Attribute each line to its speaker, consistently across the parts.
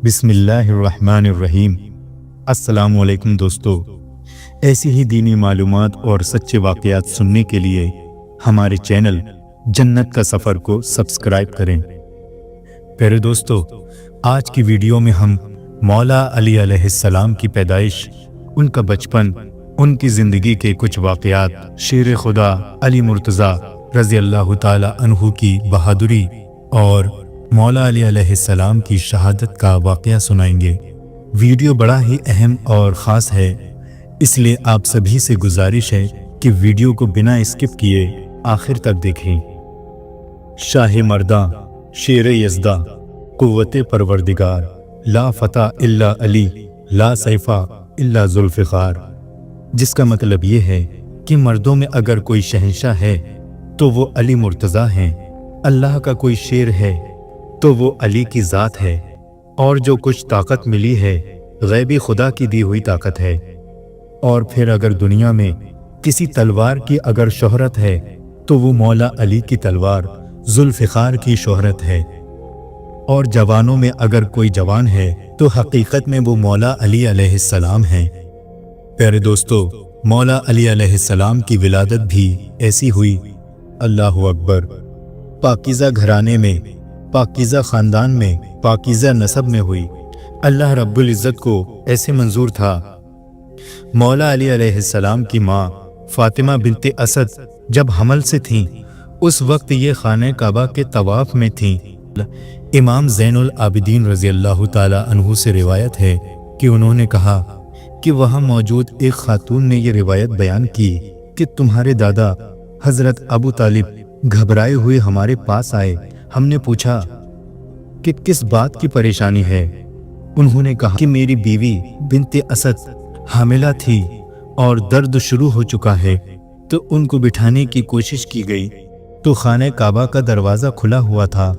Speaker 1: बिस्मिल्लाहिर्रहमानिर्रहीम। अस्सलामु अलैकुम दोस्तों, ऐसी ही दीनी मालूमात और सच्चे वाक़यात सुनने के लिए हमारे चैनल जन्नत का सफ़र को सब्सक्राइब करें। प्यारे दोस्तों, आज की वीडियो में हम मौला अली अलैहिस्सलाम की पैदाइश, उनका बचपन, उनकी ज़िंदगी के कुछ वाक़यात, शेर खुदा अली मुर्तज़ा रज़ी अल्लाह ताला अन्हु की बहादुरी और मौला अली अलैहिस्सलाम की शहादत का वाक़या सुनाएंगे। वीडियो बड़ा ही अहम और ख़ास है, इसलिए आप सभी से गुजारिश है कि वीडियो को बिना स्किप किए आखिर तक देखें। शाह मर्दा, शेर यज़दा, कुव्वते परवरदिगार, ला फ़ता इल्ला अली, ला सैफ़ा इल्ला ज़ुल्फ़िकार, जिसका मतलब ये है कि मर्दों में अगर कोई शहंशाह है तो वो अली मुर्तज़ा हैं। अल्लाह का कोई शेर है तो वो अली की ज़ात है, और जो कुछ ताकत मिली है गैबी खुदा की दी हुई ताकत है। और फिर अगर दुनिया में किसी तलवार की अगर शोहरत है तो वो मौला अली की तलवार ज़ुल्फ़िकार की शोहरत है। और जवानों में अगर कोई जवान है तो हकीकत में वो मौला अली अलैहिस्सलाम हैं। प्यारे दोस्तों, मौला अली अलैहिस्सलाम की विलादत भी ऐसी हुई, अल्लाहु अकबर, पाकीज़ा घराने में, पाकीज़ा ख़ानदान में, पाकीज़ा नसब में हुई। अल्लाह रब्बुल इज़्ज़त को ऐसे मंजूर था। मौला अली अलैहिस्सलाम की माँ फ़ातिमा बिनते असद जब हमल से थीं, उस वक्त ये खाने काबा के तवाफ़ में थीं। इमाम ज़ैनुल आबिदीन रज़ी अल्लाह ताला अन्हु से रिवायत है कि उन्होंने कहा कि वहाँ मौजूद एक खातून ने ये रिवायत बयान की कि तुम्हारे दादा हज़रत अबू तालिब घबराए हुए हमारे पास आए। हमने पूछा कि किस बात की परेशानी है। उन्होंने कहा कि मेरी बीवी बिनते असद हामिला थी और दर्द शुरू हो चुका है। तो उनको बिठाने की कोशिश की गई तो खाने काबा का दरवाज़ा खुला हुआ था,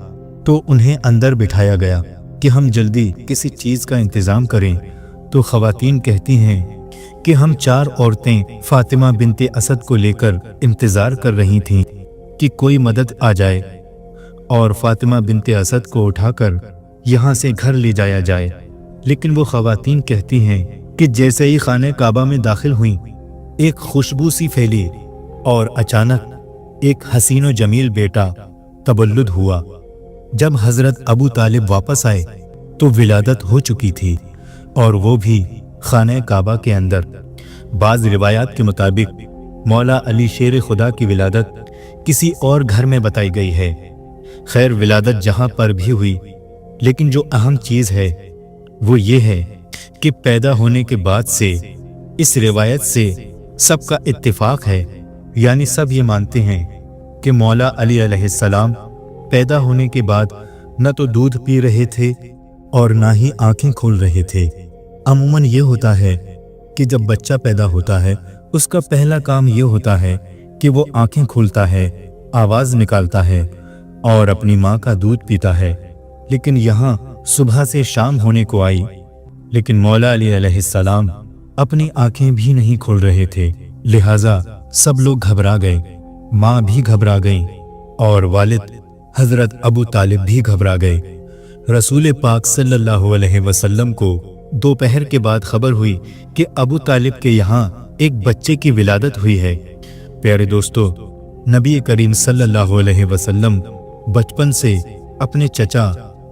Speaker 1: तो उन्हें अंदर बिठाया गया कि हम जल्दी किसी चीज़ का इंतज़ाम करें। तो ख़वातीन कहती हैं कि हम 4 औरतें फ़ातिमा बिनते असद को लेकर इंतज़ार कर रही थीं कि कोई मदद आ जाए और फ़ातिमा बिनते असद को उठाकर यहाँ से घर ले जाया जाए। लेकिन वो ख़वातीन कहती हैं कि जैसे ही खाने काबा में दाखिल हुई, एक खुशबू सी फैली और अचानक एक हसीन व जमील बेटा तबल्लुद हुआ। जब हज़रत अबू तालिब वापस आए तो विलादत हो चुकी थी, और वो भी खाने काबा के अंदर। बाज़ रिवायात के मुताबिक मौला अली शेर खुदा की विलादत किसी और घर में बताई गई है। खैर, विलादत जहाँ पर भी हुई, लेकिन जो अहम चीज़ है वो ये है कि पैदा होने के बाद से इस रिवायत से सबका इत्तिफाक है, यानी सब ये मानते हैं कि मौला अली अलैहिस्सलाम पैदा होने के बाद न तो दूध पी रहे थे और ना ही आंखें खोल रहे थे। अमूमन ये होता है कि जब बच्चा पैदा होता है उसका पहला काम ये होता है कि वो आंखें खोलता है, आवाज़ निकालता है और अपनी माँ का दूध पीता है। लेकिन यहाँ सुबह से शाम होने को आई, लेकिन मौला अली अलैहिस्सलाम अपनी आंखें भी नहीं खोल रहे थे। लिहाजा सब लोग घबरा गए, माँ भी घबरा गई और वालिद हज़रत अबू तालिब भी घबरा गए। रसूल पाक सल्लल्लाहु अलैहि वसल्लम को दोपहर के बाद खबर हुई कि अबू तालिब के यहाँ एक बच्चे की विलादत हुई है। प्यारे दोस्तों, नबी करीम सल्लल्लाहु अलैहि वसल्लम बचपन से अपने चचा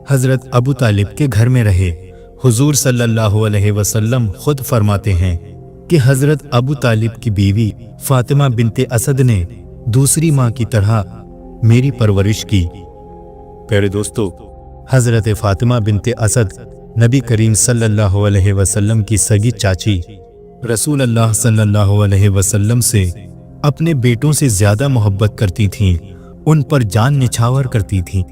Speaker 1: हज़रत अबू तालिब के घर में रहे। हुजूर सल्लल्लाहु अलैहि वसल्लम खुद फरमाते हैं कि हज़रत अबू तालिब की बीवी फ़ातिमा बिनते असद ने दूसरी माँ की तरह मेरी परवरिश की। प्यारे दोस्तों, हज़रत फ़ातिमा बिनते असद नबी करीम सल्लल्लाहु अलैहि वसल्लम की सगी चाची रसूल अल्लाह सल्लल्लाहु अलैहि वसल्लम से अपने बेटों से ज़्यादा मोहब्बत करती थीं, उन पर जान निछावर करती थीं।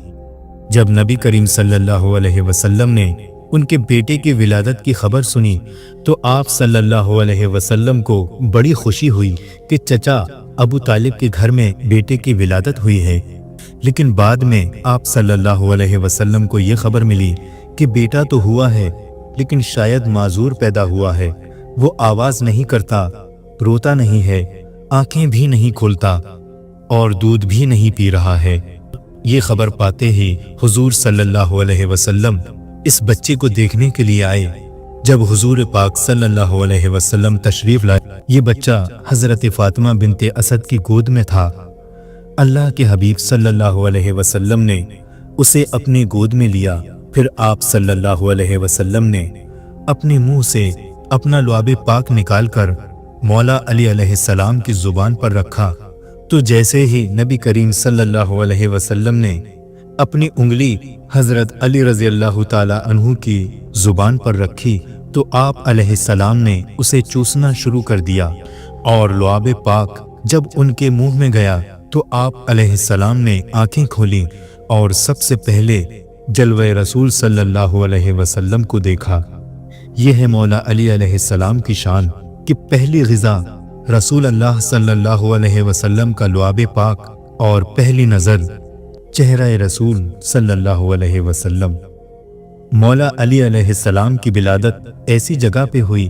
Speaker 1: जब नबी करीम सल्लल्लाहु अलैहि वसल्लम ने उनके बेटे की विलादत की खबर सुनी तो आप सल्लल्लाहु अलैहि वसल्लम को बड़ी खुशी हुई कि चचा अबू तालिब के घर में बेटे की विलादत हुई है। लेकिन बाद में आप सल्लल्लाहु अलैहि वसल्लम को ये खबर मिली कि बेटा तो हुआ है, लेकिन शायद माजूर पैदा हुआ है। वो आवाज़ नहीं करता, रोता नहीं है, आंखें भी नहीं खोलता और दूध भी नहीं पी रहा है। ये खबर पाते ही हुजूर सल्लल्लाहु अलैहि वसल्लम इस बच्चे को देखने के लिए आए। जब हुजूर पाक सल्लल्लाहु अलैहि वसल्लम तशरीफ लाए, ये बच्चा हजरत फातिमा बिनते असद की गोद में था। अल्लाह के हबीब सल्लल्लाहु अलैहि वसल्लम ने उसे अपनी गोद में लिया। फिर आप सल्लल्लाहु अलैहि वसल्लम ने अपने मुंह से अपना लुआब पाक निकालकर मौला अली अलैहिस्सलाम की जुबान पर रखा। तो जैसे ही नबी करीम सल्लल्लाहु अलैहि वसल्लम ने अपनी उंगली हजरत अली रज़ी अल्लाह ताला अन्हु की जुबान पर रखी, तो आप अलैहिस्सलाम ने उसे चूसना शुरू कर दिया। और लुआब पाक जब उनके मुंह में गया तो आप अलैहिस्सलाम ने आंखें खोली और सबसे पहले जलवे रसूल सल्लल्लाहु अलैहि वसल्लम को देखा। यह है मौला अली अलैहिस्सलाम की शान कि पहली ग़िज़ा रसूल अल्लाह सल्लल्लाहु अलैहि वसल्लम का लुआब पाक और पहली नज़र चेहरा रसूल सल्लल्लाहु अलैहि वसल्लम। मौला अली अलैहिस्सलाम की विलादत ऐसी जगह पे हुई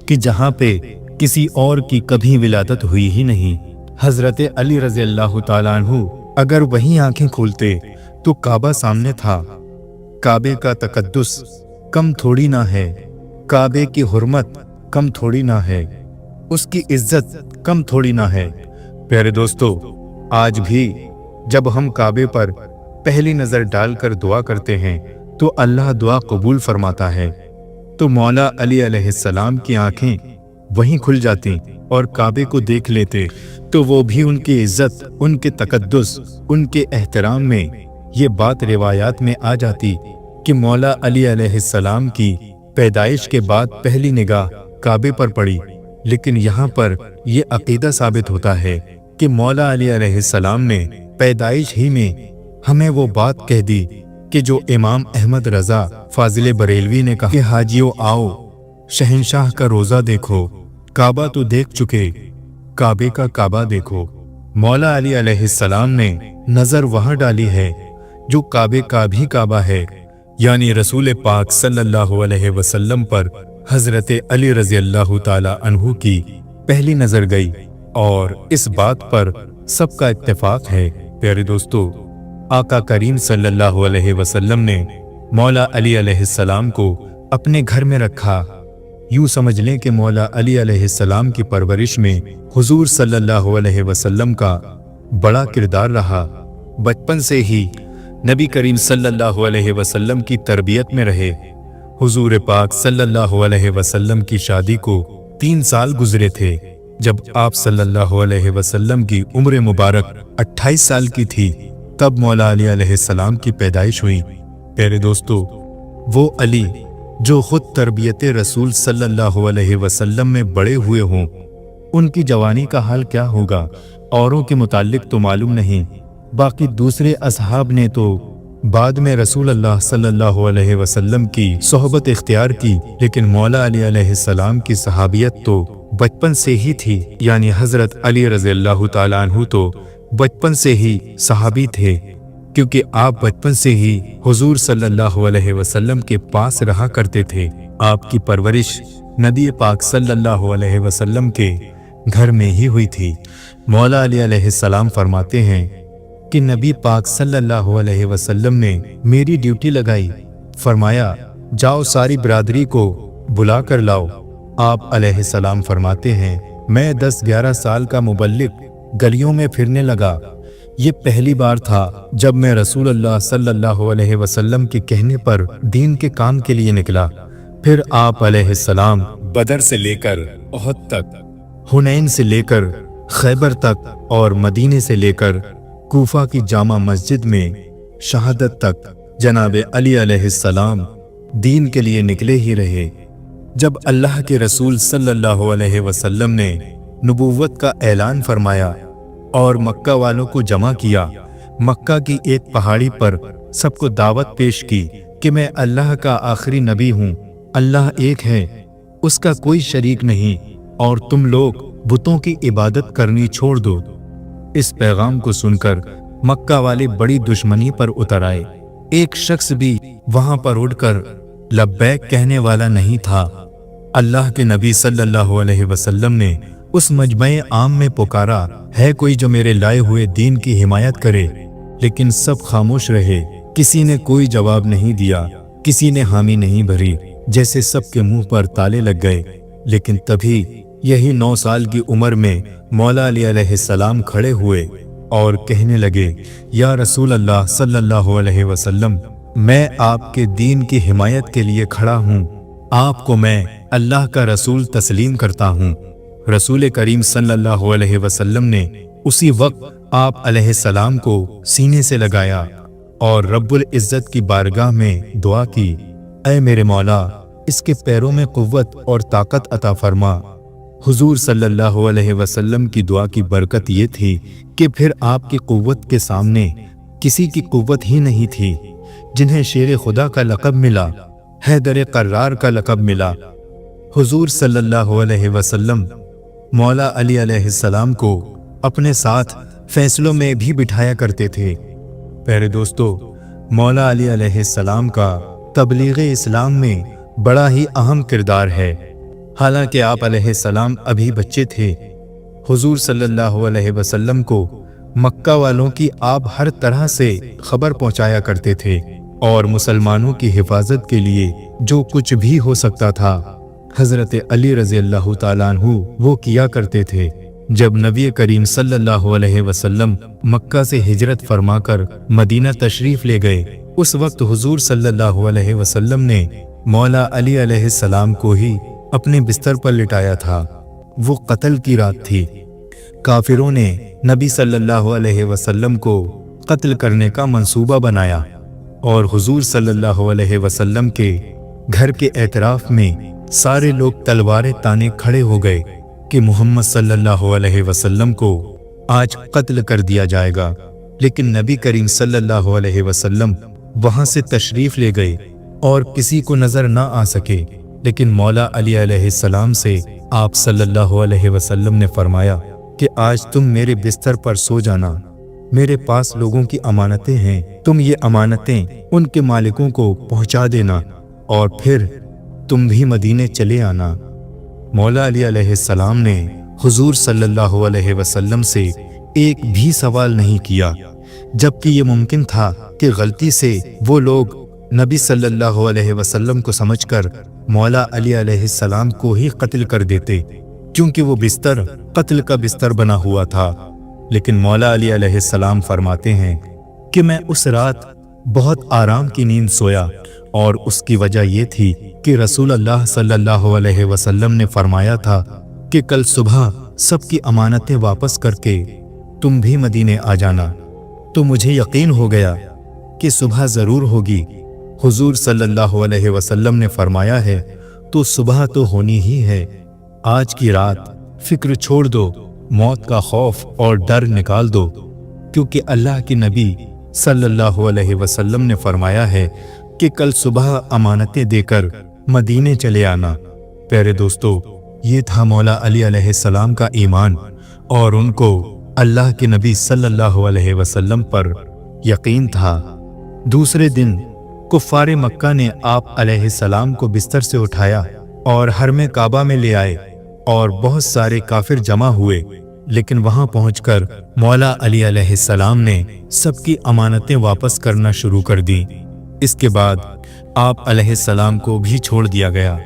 Speaker 1: कि जहाँ पे किसी और की कभी विलादत हुई ही नहीं। हज़रत अली रज़ी अल्लाह ताला अन्हु अगर वहीं आंखें खोलते तो काबा सामने था। काबे का तकद्दुस कम थोड़ी ना है, काबे की हुर्मत कम थोड़ी ना है, उसकी इज्जत कम थोड़ी ना है। प्यारे दोस्तों, आज भी जब हम काबे पर पहली नज़र डालकर दुआ करते हैं तो अल्लाह दुआ कबूल फरमाता है। तो मौला अली अलैहिस्सलाम की आंखें वहीं खुल जाती और काबे को देख लेते तो वो भी उनकी इज्जत, उनके तकद्दुस, उनके एहतराम में ये बात रिवायात में आ जाती कि मौला अली अलैहिस्सलाम की पैदाइश के बाद पहली निगाह काबे पर पड़ी। लेकिन यहाँ पर ये अकीदा साबित होता है कि मौला अली अलैहिस्सलाम ने पैदाइश ही में हमें वो बात कह दी कि जो इमाम अहमद रज़ा फाजिल बरेलवी ने कहा कि हाजियों आओ, शहंशाह का रोज़ा देखो, काबा तो देख चुके, काबे का काबा देखो। मौला अली अलैहिस्सलाम ने नज़र वहाँ डाली है जो काबे का भी काबा है, यानी रसूल पाक सल्लल्लाहु अलैहि वसल्लम पर हज़रत अली रज़ी अल्लाह ताला अन्हु की पहली नज़र गई और इस बात पर सबका इत्तेफाक है। प्यारे दोस्तों, आका करीम सल्लल्लाहु अलैहि वसल्लम ने मौला अली अलैहिस्सलाम को अपने घर में रखा। यूं समझ लें कि मौला अली अलैहिस्सलाम की परवरिश में हुजूर सल्लल्लाहु अलैहि वसल्लम का बड़ा किरदार रहा। बचपन से ही नबी करीम सल्लल्लाहु अलैहि वसल्लम की तरबियत में रहे। हुजूर पाक सल्लल्लाहु अलैहि वसल्लम की शादी को 3 साल गुजरे थे जब आप सल्लल्लाहु अलैहि वसल्लम की उम्र मुबारक 28 साल की थी, तब मौला अली अलैहिस्सलाम की पैदाइश हुई। प्यारे दोस्तों, वो अली जो खुद तरबियत रसूल सल्लल्लाहु अलैहि वसल्लम में बड़े हुए हों, उनकी जवानी का हाल क्या होगा औरों के मुताल्लिक तो मालूम नहीं। बाकी दूसरे असहाब ने तो बाद में रसूल अल्लाह सल्लल्लाहु अलैहि वसल्लम की सोहबत इख्तियार की, लेकिन मौला अली अलैहिस्सलाम की सहाबियत तो बचपन से ही थी। यानी हज़रत अली रज़ी अल्लाह ताला अन्हु तो बचपन से ही सहाबी थे, क्योंकि आप बचपन से ही हुजूर सल्लल्लाहु अलैहि वसल्लम के पास रहा करते थे। आपकी परवरिश नबी पाक सल्लल्लाहु अलैहि वसल्लम के घर में ही हुई थी। मौला अली अलैहिस्सलाम फरमाते हैं कि नबी पाक सल्लल्लाहु अलैहि वसल्लम ने मेरी ड्यूटी लगाई। फरमाया, जाओ सारी बिरादरी को बुला कर लाओ। आप अलैहिस्सलाम फरमाते हैं, मैं 10-11 साल का मुबल्लिग गलियों में फिरने लगा। ये पहली बार था जब मैं रसूल अल्लाह सल्लल्लाहु अलैहि वसल्लम के कहने पर दीन के काम के लिए निकला। फिर आप अलैहिस्सलाम बदर से लेकर उहद तक, हुनैन से लेकर खैबर तक और मदीने से लेकर कूफा की जामा मस्जिद में शहादत तक जनाब अली अलैहिस्सलाम दीन के लिए निकले ही रहे। जब अल्लाह के रसूल सल्लल्लाहु अलैहि वसल्लम ने नबूवत का ऐलान फरमाया और मक्का वालों को जमा किया, मक्का की एक पहाड़ी पर सबको दावत पेश की कि मैं अल्लाह का आखिरी नबी हूँ, अल्लाह एक है, उसका कोई शरीक नहीं, और तुम लोग बुतों की इबादत करनी छोड़ दो। इस पैगाम को सुनकर मक्का वाले बड़ी दुश्मनी पर उतर आए। एक शख्स भी वहां पर उठकर लब्बैक कहने वाला नहीं था। अल्लाह के नबी सल्लल्लाहु अलैहि वसल्लम ने उस मजमे आम में पुकारा, है कोई जो मेरे लाए हुए दीन की हिमायत करे, लेकिन सब खामोश रहे, किसी ने कोई जवाब नहीं दिया। किसी ने हामी नहीं भरी, जैसे सबके मुंह पर ताले लग गए। लेकिन तभी यही 9 साल की उम्र में मौला अली अलैहिस्सलाम खड़े हुए और कहने लगे, या रसूल अल्लाह सल्लल्लाहु अलैहि वसल्लम, मैं आपके दीन की हिमायत के लिए खड़ा हूँ। आपको मैं अल्लाह का रसूल तस्लीम करता हूँ। रसूल करीम सल्लल्लाहु अलैहि वसल्लम ने उसी वक्त आप अलैहिस्सलाम को सीने से लगाया और रब्बुल इज्जत की बारगाह में दुआ की, ऐ मेरे मौला, इसके पैरों में कुव्वत और ताकत अता फरमा। हुजूर सल्लल्लाहु अलैहि वसल्लम की दुआ की बरकत ये थी कि फिर आपकी कुव्वत के सामने किसी की कुव्वत ही नहीं थी। जिन्हें शेर खुदा का लक़ब मिला, हैदर कर्रार का लक़ब मिला। हुजूर सल्लल्लाहु अलैहि वसल्लम मौला अली अलैहिस्सलाम को अपने साथ फैसलों में भी बिठाया करते थे। प्यारे दोस्तों, मौला अली अलैहिस्सलाम का तबलीग इस्लाम में बड़ा ही अहम किरदार है। हालांकि आप अलैहिस्सलाम अभी बच्चे थे। हुजूर सल्लल्लाहु अलैहि वसल्लम को मक्का वालों की आप हर तरह से खबर पहुंचाया करते थे और मुसलमानों की हिफाजत के लिए जो कुछ भी हो सकता था, हज़रत अली रज़ी अल्लाह ताला अन्हु वो किया करते थे। जब नबी करीम सल्लल्लाहु अलैहि वसल्लम मक्का से हिजरत फरमाकर मदीना तशरीफ ले गए, उस वक्त हुजूर सल्लल्लाहु अलैहि वसल्लम ने मौला अली अलैहिस्सलाम को ही अपने बिस्तर पर लिटाया था। वो कत्ल की रात थी। काफिरों ने नबी सल्लल्लाहु अलैहि वसल्लम को कत्ल करने का मंसूबा बनाया और हुजूर सल्लल्लाहु अलैहि वसल्लम के घर के एतराफ में सारे लोग तलवारें ताने खड़े हो गए कि मोहम्मद सल्लल्लाहु अलैहि वसल्लम को आज कत्ल कर दिया जाएगा। लेकिन नबी करीम सल्लल्लाहु अलैहि वसल्लम वहां से तशरीफ ले गए और किसी को नजर ना आ सके। लेकिन मौला अली अलैहिस्सलाम से आप सल्लल्लाहु अलैहि वसल्लम ने फरमाया कि आज तुम मेरे बिस्तर पर सो जाना, मेरे पास लोगों की अमानतें हैं, तुम ये अमानतें उनके मालिकों को पहुंचा देना और फिर तुम भी मदीने चले आना। मौला अली अलैहिस्सलाम ने हुजूर सल्लल्लाहु अलैहि वसल्लम से एक भी सवाल नहीं किया, जबकि ये मुमकिन था कि गलती से वो लोग नबी सल्लल्लाहु अलैहि वसल्लम को समझकर मौला अली अलैहिस्सलाम को ही कत्ल कर देते, क्योंकि वो बिस्तर कत्ल का बिस्तर बना हुआ था। लेकिन मौला अली अलैहिस्सलाम फरमाते हैं कि मैं उस रात बहुत आराम की नींद सोया और उसकी वजह ये थी कि रसूल अल्लाह सल्लल्लाहु अलैहि वसल्लम ने फरमाया था कि कल सुबह सबकी अमानतें वापस करके तुम भी मदीने आ जाना। तो मुझे यकीन हो गया कि सुबह ज़रूर होगी। हुजूर सल्लल्लाहु अलैहि वसल्लम ने फरमाया है तो सुबह तो होनी ही है। आज की रात फिक्र छोड़ दो, मौत का खौफ और डर निकाल दो, क्योंकि अल्लाह के नबी सल्लल्लाहु अलैहि वसल्लम ने फरमाया है कि कल सुबह अमानतें देकर मदीने चले आना। प्यारे दोस्तों, ये था मौला अली अलैहिस्सलाम का ईमान और उनको अल्लाह के नबी सल्लल्लाहु अलैहि वसल्लम पर यकीन था। दूसरे दिन कुफ्फारे मक्का ने आप अलैहिस्सलाम को बिस्तर से उठाया और हरमे काबा में ले आए और बहुत सारे काफिर जमा हुए। लेकिन वहां पहुंचकर मौला अली अलैहिस्सलाम ने सबकी अमानतें वापस करना शुरू कर दी। इसके बाद आप अलैहिस्सलाम को भी छोड़ दिया गया।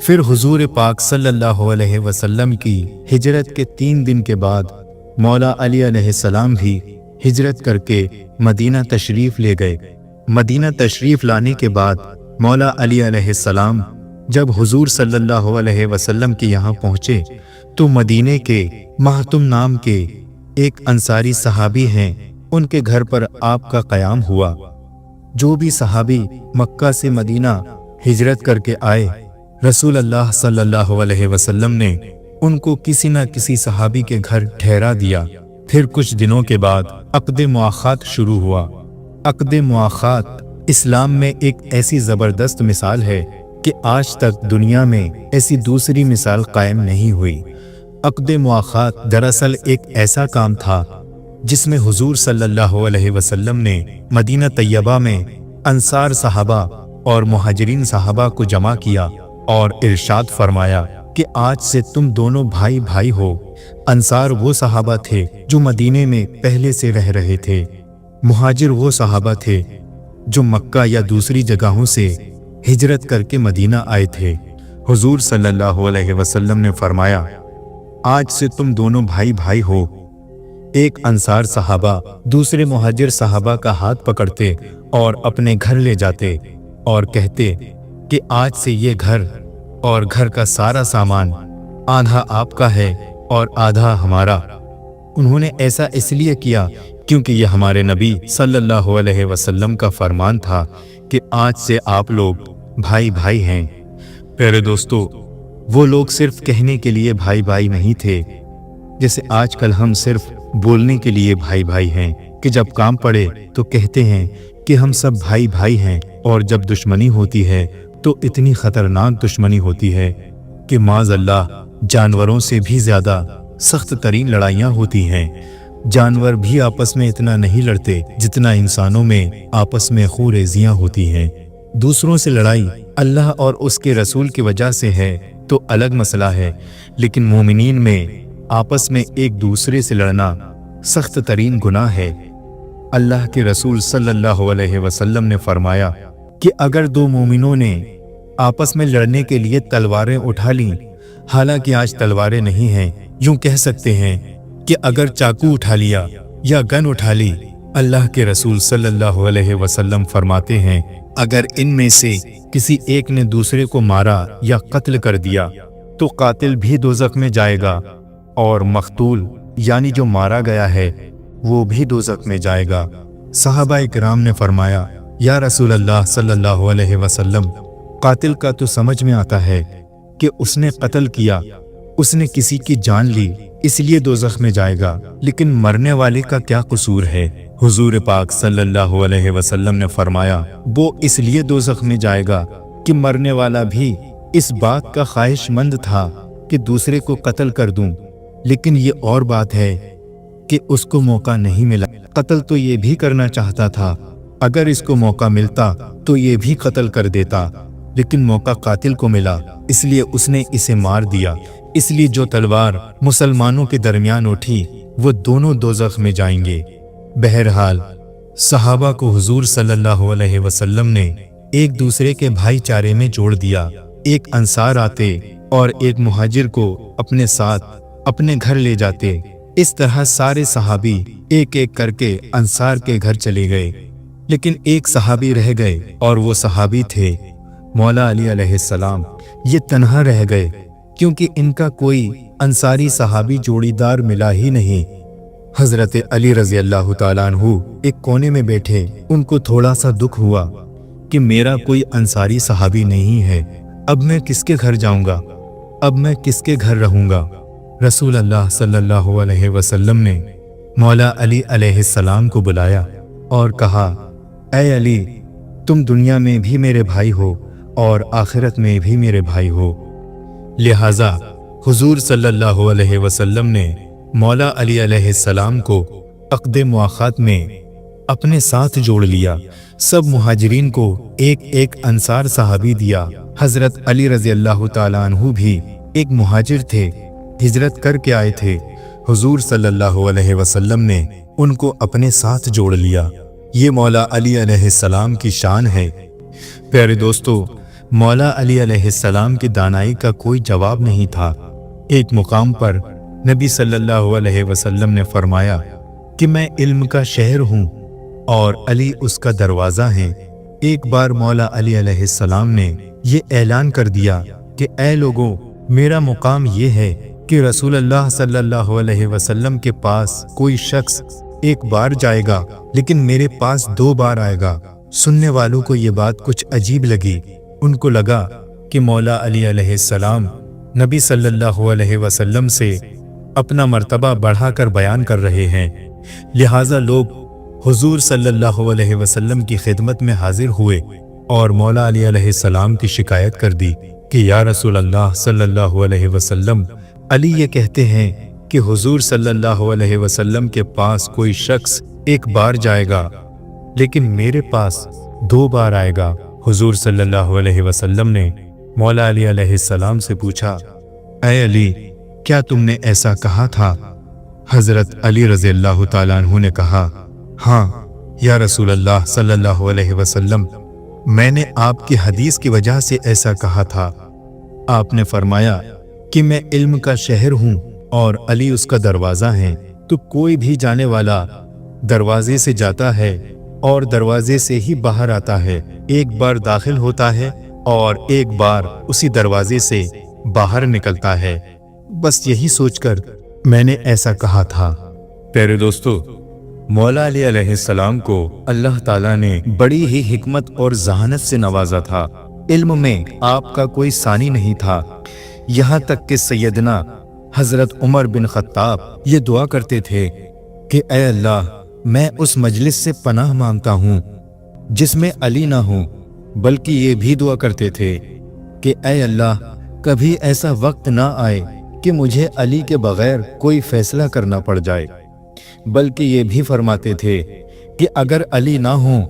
Speaker 1: फिर हुजूर पाक सल्लल्लाहु अलैहि वसल्लम की हिजरत के 3 दिन के बाद मौला अली अलैहिस्सलाम भी हिजरत करके मदीना तशरीफ ले गए। मदीना तशरीफ लाने के बाद मौला अली अलैहिस्सलाम जब हुजूर सल्लल्लाहु अलैहि वसल्लम के यहाँ पहुँचे तो मदीने के महतुम नाम के एक अंसारी सहाबी हैं, उनके घर पर आपका क़याम हुआ। जो भी सहाबी मक्का से मदीना हिजरत करके आए, रसूल अल्लाह सल्लल्लाहु अलैहि वसल्लम ने उनको किसी न किसी सहाबी के घर ठहरा दिया। फिर कुछ दिनों के बाद अक़द मुआख़ात शुरू हुआ। अक़द मुआख़ात इस्लाम में एक ऐसी ज़बरदस्त मिसाल है कि आज तक दुनिया में ऐसी दूसरी मिसाल कायम नहीं हुई। अक़द मुआख़ात दरअसल एक ऐसा काम था जिसमें हुजूर सल्लल्लाहु अलैहि वसल्लम ने मदीना तैयबा में अंसार सहाबा और मुहाजिरीन सहाबा को जमा किया और इरशाद फरमाया कि आज से तुम दोनों भाई भाई हो। अंसार वो सहाबा थे जो मदीने में पहले से रह रहे थे, मुहाजिर वो सहाबा थे जो मक्का या दूसरी जगहों से हिजरत करके मदीना आए थे। हुजूर सल्लल्लाहु अलैहि वसल्लम ने फरमाया, आज से तुम दोनों भाई भाई हो। एक अंसार सहाबा दूसरे मुहाजिर सहाबा का हाथ पकड़ते और अपने घर ले जाते और कहते कि आज से ये घर और घर का सारा सामान आधा आपका है और आधा हमारा। उन्होंने ऐसा इसलिए किया क्योंकि यह हमारे नबी सल्लल्लाहु अलैहि वसल्लम का फरमान था कि आज से आप लोग भाई भाई हैं। प्यारे दोस्तों, वो लोग सिर्फ कहने के लिए भाई भाई नहीं थे, जैसे आजकल हम सिर्फ बोलने के लिए भाई भाई हैं कि जब काम पड़े तो कहते हैं कि हम सब भाई भाई हैं, और जब दुश्मनी होती है तो इतनी खतरनाक दुश्मनी होती है कि माज़अल्लाह जानवरों से भी ज़्यादा सख्त तरीन लड़ाइयाँ होती हैं। जानवर भी आपस में इतना नहीं लड़ते जितना इंसानों में आपस में खूरेज़ियाँ होती हैं। दूसरों से लड़ाई अल्लाह और उसके रसूल की वजह से है तो अलग मसला है, लेकिन मोमिनीन में आपस में एक दूसरे से लड़ना सख्त तरीन गुनाह है। अल्लाह के रसूल सल्लल्लाहु अलैहि वसल्लम ने फरमाया कि अगर दो मोमिनों ने आपस में लड़ने के लिए तलवारें उठा लीं, हालांकि आज तलवारें नहीं हैं, यूं कह सकते हैं कि अगर चाकू उठा लिया या गन उठा ली, अल्लाह के रसूल सल्लल्लाहु अलैहि वसल्लम फरमाते हैं अगर इनमें से किसी एक ने दूसरे को मारा या कत्ल कर दिया तो कातिल भी दोज़ख में जाएगा और मख्तूल यानी जो मारा गया है वो भी दोज़ख में जाएगा। सहाबाए किराम ने फरमाया, या रसूल अल्लाह सल्लल्लाहु अलैहि वसल्लम, कातिल का तो समझ में आता है कि उसने कत्ल किया, उसने किसी की जान ली, इसलिए दोज़ख में जाएगा, लेकिन मरने वाले का क्या कसूर है? हुजूर पाक सल्लल्लाहु अलैहि वसल्लम ने फरमाया, वो इसलिए दोज़ख में जाएगा कि मरने वाला भी इस बात का ख्वाहिशमंद था कि दूसरे को कत्ल कर दूं, लेकिन ये और बात है कि उसको मौका नहीं मिला। कत्ल तो ये भी करना चाहता था, अगर इसको मौका मिलता तो ये भी कत्ल कर देता, लेकिन मौका कातिल को मिला, इसलिए उसने इसे मार दिया। इसलिए जो तलवार मुसलमानों के दरमियान उठी वो दोनों दोज़ख में जाएंगे। बहरहाल सहाबा को हुजूर सल्लल्लाहु अलैहि वसल्लम ने एक दूसरे के भाईचारे में जोड़ दिया। एक अंसार आते और एक मुहाजिर को अपने साथ अपने घर ले जाते। इस तरह सारे सहाबी एक एक करके अंसार के घर चले गए, लेकिन एक सहाबी रह गए और वो सहाबी थे मौला अली अलैहिस्सलाम। ये तन्हा रह गए क्योंकि इनका कोई अंसारी सहाबी जोड़ीदार मिला ही नहीं। हजरत अली रज़ी अल्लाह ताला अन्हु एक कोने में बैठे। उनको थोड़ा सा दुख हुआ कि मेरा कोई अंसारी सहाबी नहीं है, अब मैं किसके घर जाऊंगा, अब मैं किसके घर रहूंगा। रसूल अल्लाह सल्लल्लाहु अलैहि वसल्लम ने मौला अली अलैहिस्सलाम को बुलाया और कहा, ऐ अली, तुम दुनिया में भी मेरे भाई हो और आखिरत में भी मेरे भाई हो। लिहाजा हुजूर सल्लल्लाहु अलैहि वसल्लम ने मौला अली अलैहिस्सलाम को अक़्द मुआख़ात में अपने साथ जोड़ लिया। सब मुहाजिरीन को एक एक अंसार सहाबी दिया। हजरत अली रज़ी अल्लाह ताला अन्हु भी एक मुहाजिर थे, हिजरत करके आए थे। हुजूर सल्लल्लाहु अलैहि वसल्लम ने उनको अपने साथ जोड़ लिया। ये मौला अली अलैहिस्सलाम की शान है। प्यारे दोस्तों, मौला अली अलैहिस्सलाम की दानाई का कोई जवाब नहीं था। एक मुकाम पर नबी सल्लल्लाहु अलैहि वसल्लम ने फरमाया कि मैं इल्म का शहर हूँ और अली उसका दरवाज़ा है। एक बार मौला अली अलैहिस्सलाम ने ये ऐलान कर दिया कि ऐ लोगों, मेरा मुकाम ये है कि रसूलुल्लाह सल्लल्लाहु अलैहि वसल्लम के पास कोई शख्स एक बार जाएगा लेकिन मेरे पास 2 बार आएगा। सुनने वालों को ये बात कुछ अजीब लगी। उनको लगा कि मौला अली अलैहिस्सलाम नबी सल्लल्लाहु अलैहि वसल्लम से अपना मर्तबा बढ़ाकर बयान कर रहे हैं। लिहाजा लोग हुजूर सल्लल्लाहु अलैहि वसल्लम की खिदमत में हाजिर हुए और मौला अली अलैहिस्सलाम की शिकायत कर दी कि या रसूल अल्लाह सल्लल्लाहु अलैहि वसल्लम, अली ये कहते हैं कि हुजूर सल्लल्लाहु अलैहि वसल्लम के पास कोई शख्स एक बार जाएगा लेकिन मेरे पास 2 बार आएगा। हुजूर सल्लल्लाहु अलैहि वसल्लम ने मौला अली अलैहिस्सलाम से पूछा, ऐ अली, क्या तुमने ऐसा कहा था? हजरत अली रज़ी अल्लाह ताला अन्हु ने कहा, हाँ, या रसूल अल्लाह सल्लल्लाहु अलैहि वसल्लम, मैंने आपकी हदीस की वजह से ऐसा कहा था। आपने फरमाया कि मैं इल्म का शहर हूँ और अली उसका दरवाज़ा है, तो कोई भी जाने वाला दरवाजे से जाता है और दरवाजे से ही बाहर आता है, एक बार दाखिल होता है और एक बार उसी दरवाजे से बाहर निकलता है। बस यही सोचकर मैंने ऐसा कहा था। प्यारे दोस्तों, मौला अली अलैहिस्सलाम को अल्लाह ताला ने बड़ी ही हिकमत और जहानत से नवाजा था। इल्म में आपका कोई सानी नहीं था। यहाँ तक कि सैयदना हजरत उमर बिन खत्ताब ये दुआ करते थे कि ऐ अल्लाह, मैं उस मजलिस से पनाह मांगता हूँ जिसमें अली ना हो, बल्कि ये भी दुआ करते थे कि ऐ अल्लाह, कभी ऐसा वक्त ना आए कि मुझे अली के बगैर कोई फैसला करना पड़ जाए। बल्कि ये भी फरमाते थे कि अगर अली ना हो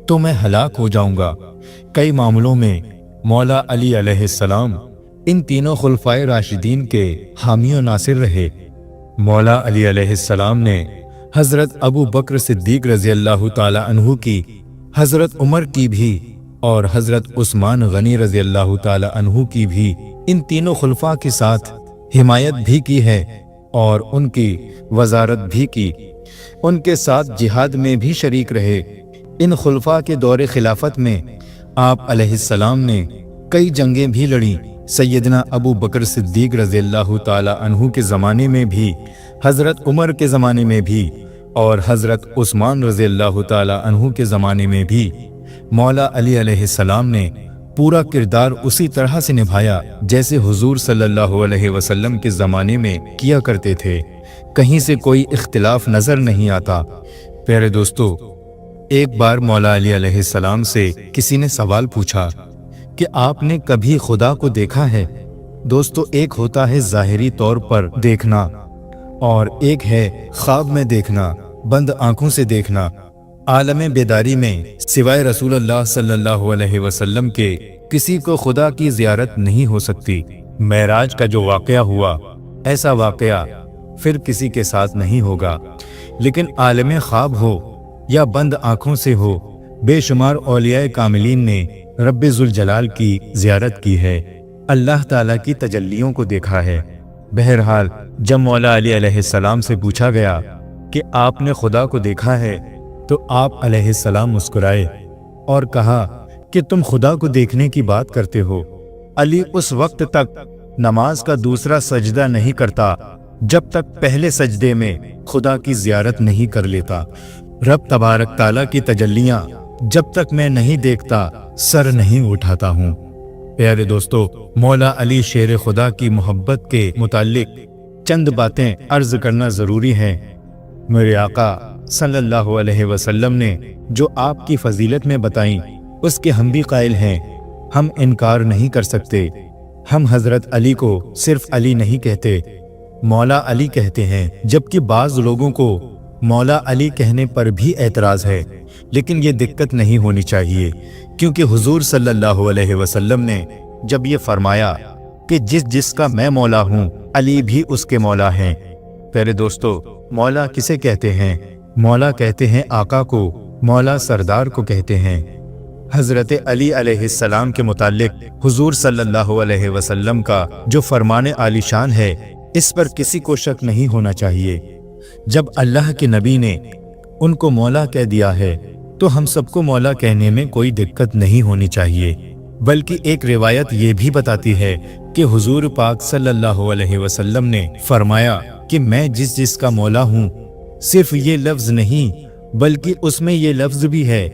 Speaker 1: तो मैं हलाक हो जाऊंगा। कई मामलों में मौला अली अलैहिस्सलाम इन तीनों खुलफाए राशिदीन के हामी और नासिर रहे। मौला अली अलैहिस्सलाम ने हज़रत अबू बकर सिद्दीक रज़ी अल्लाह ताला अन्हु की, हज़रत उमर की भी और हज़रत उस्मान गनी रज़ी अल्लाह ताला अन्हु की भी इन तीनों खुलफा के साथ हिमायत भी की है और उनकी वजारत भी की। उनके साथ जिहाद में भी शरीक रहे। इन खुलफा के दौरे खिलाफत में आप अलैहिस्सलाम ने कई जंगें भी लड़ी। सैयदना अबू बकर सिद्दीक रज़ियल्लाहु ताला अन्हु के ज़माने में भी, हज़रत उमर के ज़माने में भी और हज़रत उस्मान रज़ियल्लाहु ताला अन्हु के ज़माने में भी मौला अली अलैहिस्सलाम ने पूरा किरदार उसी तरह से निभाया जैसे हुजूर सल्लल्लाहु अलैहि वसल्लम के ज़माने में किया करते थे। कहीं से कोई इख्तिलाफ नज़र नहीं आता। प्यारे दोस्तों, एक बार मौला अली अलैहिस्सलाम से किसी ने सवाल पूछा कि आपने कभी खुदा को देखा है? दोस्तों, एक होता है ज़ाहिरी तौर पर देखना और एक है ख्वाब में देखना, बंद आंखों से देखना। आलम बेदारी में सिवाय रसूलुल्लाह सल्लल्लाहु अलैहि वसल्लम के किसी को खुदा की ज़ियारत नहीं हो सकती। मेराज का जो वाक़या हुआ, ऐसा वाक़या फिर किसी के साथ नहीं होगा। लेकिन आलम ख्वाब हो या बंद आँखों से हो, बेशुमार औलियाए कामिलीन ने रब्बे ज़ुल जलाल की ज़ियारत की है, अल्लाह ताला की तजल्लियों को देखा है। बहरहाल, जब मौला अली अलैहिस्सलाम से पूछा गया कि आपने खुदा को देखा है, तो आप अलैहिस्सलाम मुस्कुराए और कहा कि तुम खुदा को देखने की बात करते हो। अली उस वक्त तक नमाज का दूसरा सजदा नहीं करता जब तक पहले सजदे में खुदा की ज़ियारत नहीं कर लेता। रब तबारक ताला की तजल्लियाँ जब तक मैं नहीं देखता, सर नहीं उठाता हूँ। प्यारे दोस्तों, मौला अली शेर खुदा की मोहब्बत के मुताल्लिक चंद बातें अर्ज करना ज़रूरी है। मेरे आका सल्लल्लाहु अलैहि वसल्लम ने जो आपकी फजीलत में बताई, उसके हम भी कायल हैं। हम इनकार नहीं कर सकते। हम हज़रत अली को सिर्फ अली नहीं कहते, मौला अली कहते हैं। जबकि बाज़ लोगों को मौला अली कहने पर भी एतराज़ है, लेकिन ये दिक्कत नहीं होनी चाहिए, क्योंकि हुजूर सल्लल्लाहु अलैहि वसल्लम ने जब ये फरमाया कि जिसका मैं मौला हूँ, अली भी उसके मौला हैं। प्यारे दोस्तों, मौला किसे कहते हैं? मौला कहते हैं आका को, मौला सरदार को कहते हैं। हज़रत अली अलैहिस्सलाम के मुताल्लिक हुजूर सल्लल्लाहु अलैहि वसल्लम का जो फरमाने आलीशान है, इस पर किसी को शक नहीं होना चाहिए। जब अल्लाह के नबी ने उनको मौला कह दिया है, तो हम सबको मौला कहने में कोई दिक्कत नहीं होनी चाहिए। बल्कि एक रिवायत ये भी बताती है कि हुजूर पाक सल्लल्लाहु अलैहि वसल्लम ने फरमाया कि मैं जिसका मौला हूँ, सिर्फ ये लफ्ज़ नहीं बल्कि उसमें ये लफ्ज़ भी है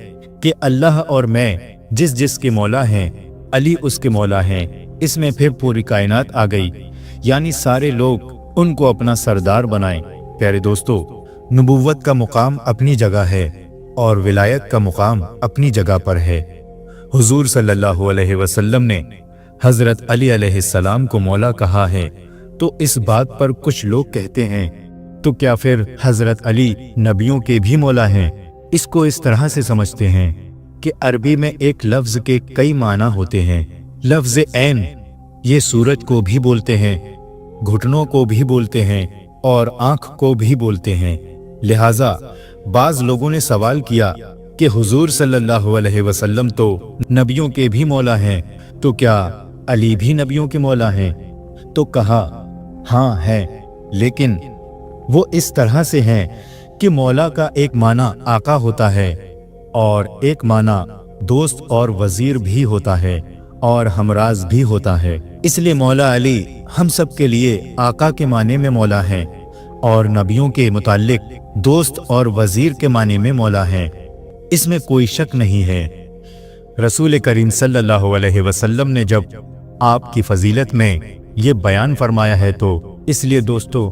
Speaker 1: कि अल्लाह और मैं जिसके मौला हैं, अली उसके मौला हैं। इसमें फिर पूरी कायनात आ गई, यानी सारे लोग उनको अपना सरदार बनाएं। प्यारे दोस्तों, नबुव्वत का मुकाम अपनी जगह है और विलायत का मुकाम अपनी जगह पर है। हुजूर सल्लल्लाहु अलैहि वसल्लम ने हज़रत अली अलैहिस्सलाम को मौला कहा है, तो इस बात पर कुछ लोग कहते हैं, तो क्या फिर हज़रत अली नबियों के भी मौला हैं? इसको इस तरह से समझते हैं कि अरबी में एक लफ्ज़ के कई माना होते हैं। लफ्ज़ ऐन, ये सूरज को भी बोलते हैं, घुटनों को भी बोलते हैं और आँख को भी बोलते हैं। लिहाजा बाज लोगों ने सवाल किया कि हुजूर सल्लल्लाहु अलैहि वसल्लम तो नबियों के भी मौला हैं, तो क्या अली भी नबियों के मौला हैं? तो कहा, हाँ है, लेकिन वो इस तरह से हैं कि मौला का एक माना आका होता है और एक माना दोस्त और वजीर भी होता है और हमराज भी होता है। इसलिए मौला अली हम सब के लिए आका के माने में मौला हैं और नबियों के मुताल्लिक दोस्त और वजीर के माने में मौला हैं। इसमें कोई शक नहीं है। रसूल करीम सल्लल्लाहु अलैहि वसल्लम ने जब आपकी फजीलत में ये बयान फरमाया है तो इसलिए दोस्तों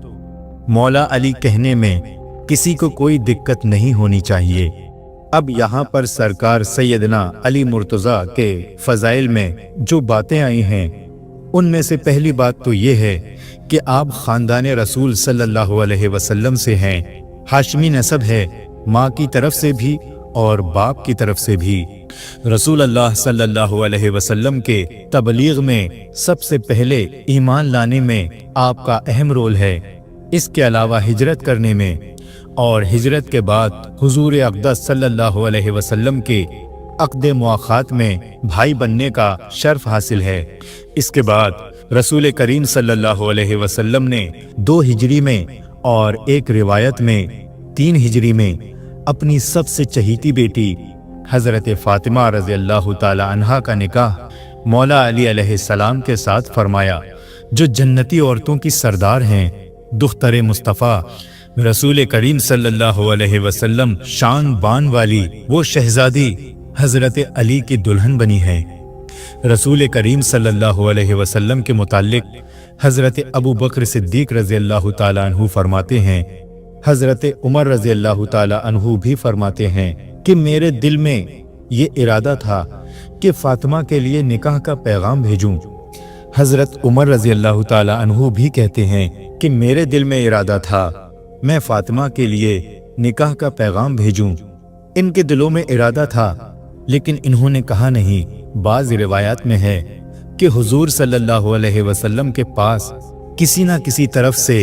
Speaker 1: मौला अली कहने में किसी को कोई दिक्कत नहीं होनी चाहिए। अब यहाँ पर सरकार सैयदना अली मुर्तज़ा के फ़ज़ाइल में जो बातें आई हैं उनमें से पहली बात तो ये है कि आप ख़ानदान रसूल सल्लल्लाहु अलैहि वसल्लम से हैं। हाशमी नसब है, माँ की तरफ से भी और बाप की तरफ से भी। रसूल अल्लाह सल्लल्लाहु अलैहि वसल्लम के तबलीग में सबसे पहले ईमान लाने में आपका अहम रोल है। इसके अलावा हिजरत करने में और हिजरत के बाद हुजूर अक़दस सल्लल्लाहु अलैहि वसल्लम के अक़द मुआख़ात में भाई बनने का शर्फ हासिल है। इसके बाद रसूल करीम सल्लल्लाहु अलैहि वसल्लम ने 2 हिजरी में और एक रिवायत में 3 हिजरी में अपनी सबसे चहीती बेटी हज़रत फ़ातिमा रज़ियल्लाहु ताला अन्हा का निकाह मौला अली अलैहिस्सलाम के साथ फरमाया, जो जन्नती औरतों की सरदार हैं। दुख्तर मुस्तफ़ा रसूल करीम सल्लल्लाहु अलैहि वसल्लम शान बान वाली वो शहजादी हज़रत अली की दुल्हन बनी है। रसूल करीम सल्लल्लाहु अलैहि वसल्लम के मुताल्लिक हज़रत अबू बकर सिद्दीक़ रज़ियल्लाहु ताला अन्हु फरमाते हैं, हज़रत उमर रज़ियल्लाहु ताला अन्हु भी फरमाते हैं कि मेरे दिल में ये इरादा था कि फ़ातिमा के लिए निकाह का पैगाम भेजूं। हज़रत उमर रज़ियल्लाहु ताला अन्हु भी कहते हैं कि मेरे दिल में इरादा था मैं फ़ातिमा के लिए निकाह का पैगाम भेजूं। इनके दिलों में इरादा था लेकिन इन्होंने कहा नहीं। बाज़ रिवायात में है कि हुजूर सल्लल्लाहु अलैहि वसल्लम के पास किसी न किसी तरफ से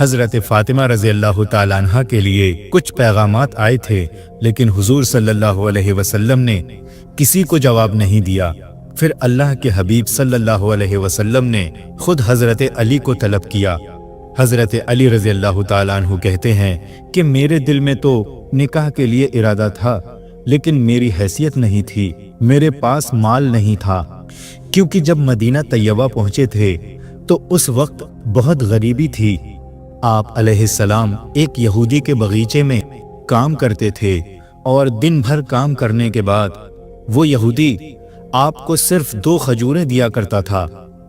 Speaker 1: हज़रत फ़ातिमा रज़ियल्लाहु ताला अन्हा के लिए कुछ पैगामात आए थे, लेकिन हुजूर सल्लल्लाहु अलैहि वसल्लम ने किसी को जवाब नहीं दिया। फिर अल्लाह के हबीब सल्लल्लाहु अलैहि वसल्लम ने खुद हज़रत अली को तलब किया। हज़रत अली रज़ियल्लाहु ताला अन्हु कहते हैं कि मेरे दिल में तो निकाह के लिए इरादा था, लेकिन मेरी हैसियत नहीं थी, मेरे पास माल नहीं था, क्योंकि जब मदीना तैयबा पहुँचे थे तो उस वक्त बहुत गरीबी थी। आप अलैहिस्सलाम एक यहूदी के बगीचे में काम करते थे और दिन भर काम करने के बाद वो यहूदी आपको सिर्फ 2 खजूरें दिया करता था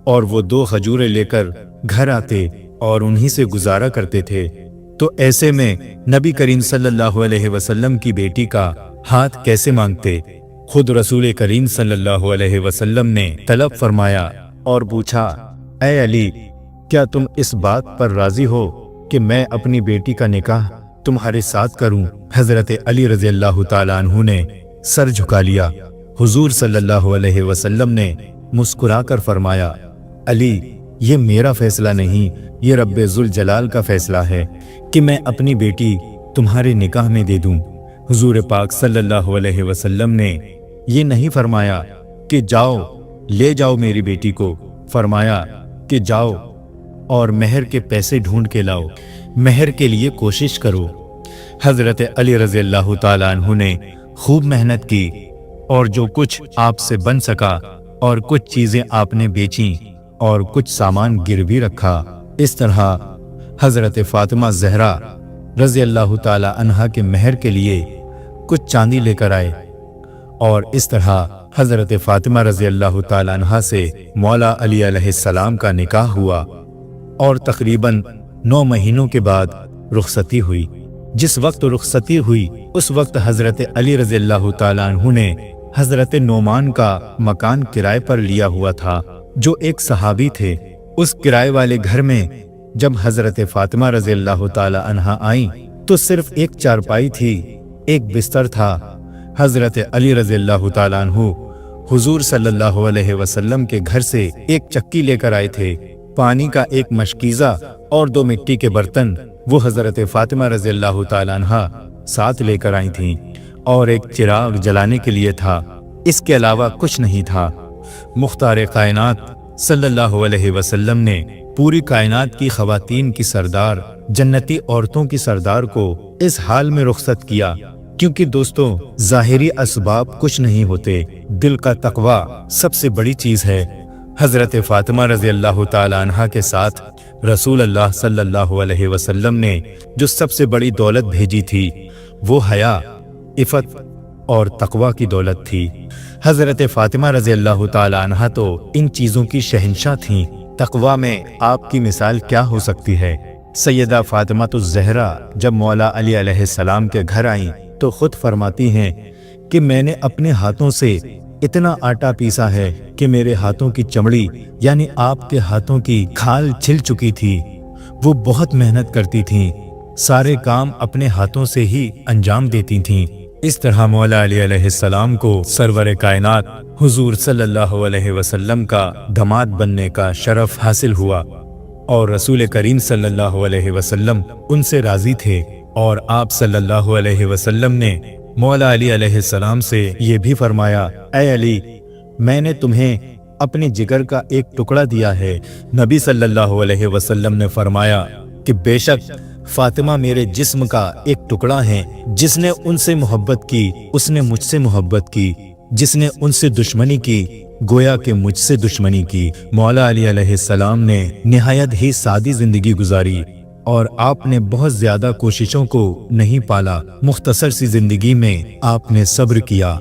Speaker 1: और वो 2 खजूरें लेकर घर आते और उन्हीं से गुजारा करते थे। तो ऐसे में नबी करीम सल्लल्लाहु अलैहि वसल्लम की बेटी का हाथ कैसे मांगते? खुद रसूल करीम सल्लल्लाहु अलैहि वसल्लम ने तलब फरमाया और पूछा, ऐ अली, क्या तुम इस बात पर राजी हो कि मैं अपनी बेटी का निकाह तुम्हारे साथ करूं? हज़रत अली रज़ियल्लाहु ताला अन्हु ने सर झुका लिया। हुजूर सल्लल्लाहु अलैहि वसल्लम ने मुस्कुराकर फरमाया, अली, ये मेरा फैसला नहीं, ये रब्बे ज़ुल जलाल का फैसला है कि मैं अपनी बेटी तुम्हारे निकाह में दे दूं। हुजूर पाक सल्लल्लाहु अलैहि वसल्लम ने ये नहीं फरमाया कि जाओ ले जाओ मेरी बेटी को, फरमाया कि जाओ और महर के पैसे ढूंढ के लाओ, महर के लिए कोशिश करो। हज़रत अली रज़ियल्लाहु ताला अन्हु ने खूब मेहनत की और जो कुछ आपसे बन सका और कुछ चीज़ें आपने बेचीं और कुछ सामान गिरवी रखा। इस तरह हज़रत फ़ातिमा ज़हरा रज़ियल्लाहु ताला अन्हा के महर के लिए कुछ चांदी लेकर आए और इस तरह हज़रत फ़ातिमा रज़ियल्लाहु ताला अन्हा से मौला अली अलैहिस्सलाम का निकाह हुआ और तकरीबन 9 महीनों के बाद रुखसती हुई। जिस वक्त रुखसती हुई उस वक्त हज़रत अली रज़ियल्लाहु ताला अन्हु ने हज़रत नोमान का मकान किराए पर लिया हुआ था, जो एक सहाबी थे। उस किराए वाले घर में जब हज़रत फ़ातिमा रज़ियल्लाहु ताला अन्हा आई तो सिर्फ एक चारपाई थी, एक बिस्तर था। हज़रत अली रज़ियल्लाहु ताला अन्हु हुजूर सल्लल्लाहु अलैहि वसल्लम के घर से एक चक्की लेकर आए थे, पानी का एक मशकीज़ा और 2 मिट्टी के बर्तन। वो हज़रत फ़ातिमा रज़ियल्लाहु ताला अन्हा साथ लेकर आई थीं और एक चिराग जलाने के लिए था, इसके अलावा कुछ नहीं था। मुख्तार कायनात सल्लल्लाहु अलैहि वसल्लम ने पूरी कायनात की ख़वातीन की सरदार, जन्नती औरतों की सरदार को इस हाल में रुखसत किया, क्योंकि दोस्तों ज़ाहिरी असबाब कुछ नहीं होते, दिल का तकवा सबसे बड़ी चीज़ है। हज़रत फ़ातिमा रज़ी अल्लाह ताला अन्हा के साथ रसूल अल्लाह सल्लल्लाहु अलैहि वसल्लम ने जो सबसे बड़ी दौलत भेजी थी वो हया, इफ़त और तकवा की दौलत थी। हज़रत फ़ातिमा रज़ी अल्लाह ताला अन्हा तो इन चीज़ों की शहंशाह थीं। तकवा में आपकी मिसाल क्या हो सकती है? सैयदा फ़ातिमा तो ज़हरा जब मौला अली अलैहिस्सलाम के घर आईं तो खुद फरमाती हैं कि मैंने अपने हाथों से इतना आटा पीसा है कि मेरे हाथों की चमड़ी यानी आपके हाथों की खाल छिल चुकी थी। वो बहुत मेहनत करती थीं, सारे काम अपने हाथों से ही अंजाम देती थीं। इस तरह मौला अली अलैहिस्सलाम को सरवर कायनात हुजूर सल्लल्लाहु अलैहि वसल्लम का दामाद बनने का शरफ हासिल हुआ और रसूल करीम सल्लल्लाहु अलैहि वसल्लम उनसे राजी थे। और आप सल्लल्लाहु अलैहि वसल्लम ने मौला अली अलैहिस्सलाम से ये भी फरमाया, ऐ अली, मैंने तुम्हें अपने जिगर का एक टुकड़ा दिया है। नबी सल्लल्लाहु अलैहि वसल्लम ने फरमाया कि बेशक फातिमा मेरे जिस्म का एक टुकड़ा है। जिसने उनसे मोहब्बत की उसने मुझसे मोहब्बत की, जिसने उनसे दुश्मनी की गोया कि मुझसे दुश्मनी की। मौला अली अलैहिस्सलाम ने निहायत ही सादी जिंदगी गुजारी और आपने बहुत ज्यादा कोशिशों को नहीं पाला। मुख्तसर सी जिंदगी में आपने सब्र किया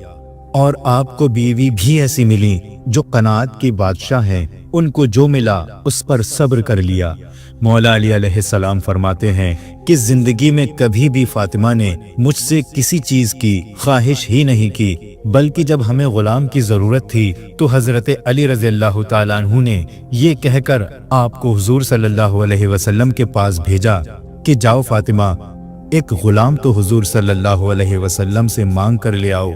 Speaker 1: और आपको बीवी भी ऐसी मिली जो कनात की बादशाह है। उनको जो मिला उस पर सब्र कर लिया। मौला अली अलैहिस्सलाम फरमाते हैं कि जिंदगी में कभी भी फातिमा ने मुझसे किसी चीज की ख्वाहिश ही नहीं की, बल्कि जब हमें गुलाम की जरूरत थी तो हजरत अली रज़ी अल्लाह ताला अन्हु ने ये कहकर आपको हुजूर सल्लल्लाहु अलैहि वसल्लम के पास भेजा कि जाओ फातिमा, एक गुलाम तो हुजूर सल्लल्लाहु अलैहि वसल्लम से मांग कर ले आओ।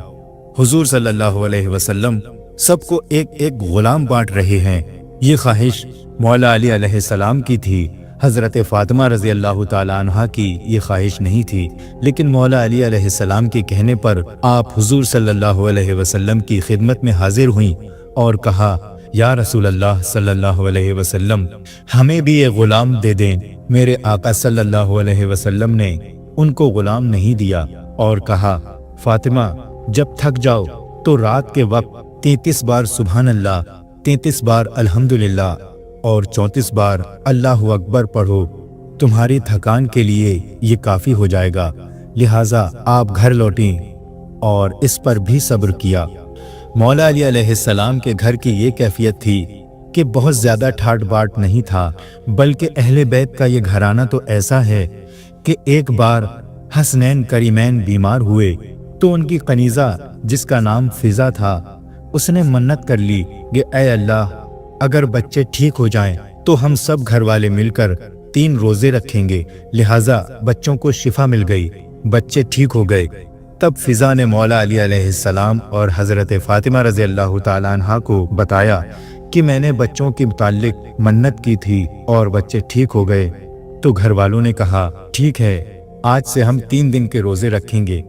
Speaker 1: हुजूर सल्लल्लाहु अलैहि वसल्लम सबको एक एक गुलाम बांट रहे हैं। ये ख्वाहिश मौला अली अलैहिस्सलाम की थी, हज़रत फ़ातिमा रज़ी अल्लाह ताला अन्हा की ये ख्वाहिश नहीं थी। लेकिन मौला अली अलैहिस्सलाम के कहने पर आप हुजूर सल्लल्लाहु अलैहि वसल्लम की खिदमत में हाजिर हुईं और कहा, या रसूल अल्लाह सल्लल्लाहु अलैहि वसल्लम, हमें भी ये गुलाम दे दें। मेरे आका सल्लल्लाहु अलैहि वसल्लम ने उनको गुलाम नहीं दिया और कहा, फातिमा जब थक जाओ तो रात के वक्त 33 बार सुभान अल्लाह, 33 बार अल्हम्दुलिल्लाह और 34 बार अल्लाहु अकबर पढ़ो। तुम्हारी थकान के लिए ये काफ़ी हो जाएगा। लिहाजा आप घर लौटें और इस पर भी सब्र किया। मौला अली अलैहिस्सलाम के घर की ये कैफियत थी कि बहुत ज़्यादा ठाट बाट नहीं था, बल्कि अहले बैत का ये घराना तो ऐसा है कि एक बार हसनैन करीमैन बीमार हुए तो उनकी कनीज़ा जिसका नाम फिजा था उसने मन्नत कर ली कि ऐ अल्लाह, अगर बच्चे ठीक हो जाएं तो हम सब घर वाले मिलकर 3 रोजे रखेंगे। लिहाजा बच्चों को शिफा मिल गई, बच्चे ठीक हो गए। तब फिजा ने मौला अली अलैहिस्सलाम और हज़रत फ़ातिमा रज़ी अल्लाह ताला अन्हा को बताया कि मैंने बच्चों के मुताल्लिक मन्नत की थी और बच्चे ठीक हो गए। तो घर वालों ने कहा, ठीक है, आज से हम 3 दिन के रोजे रखेंगे।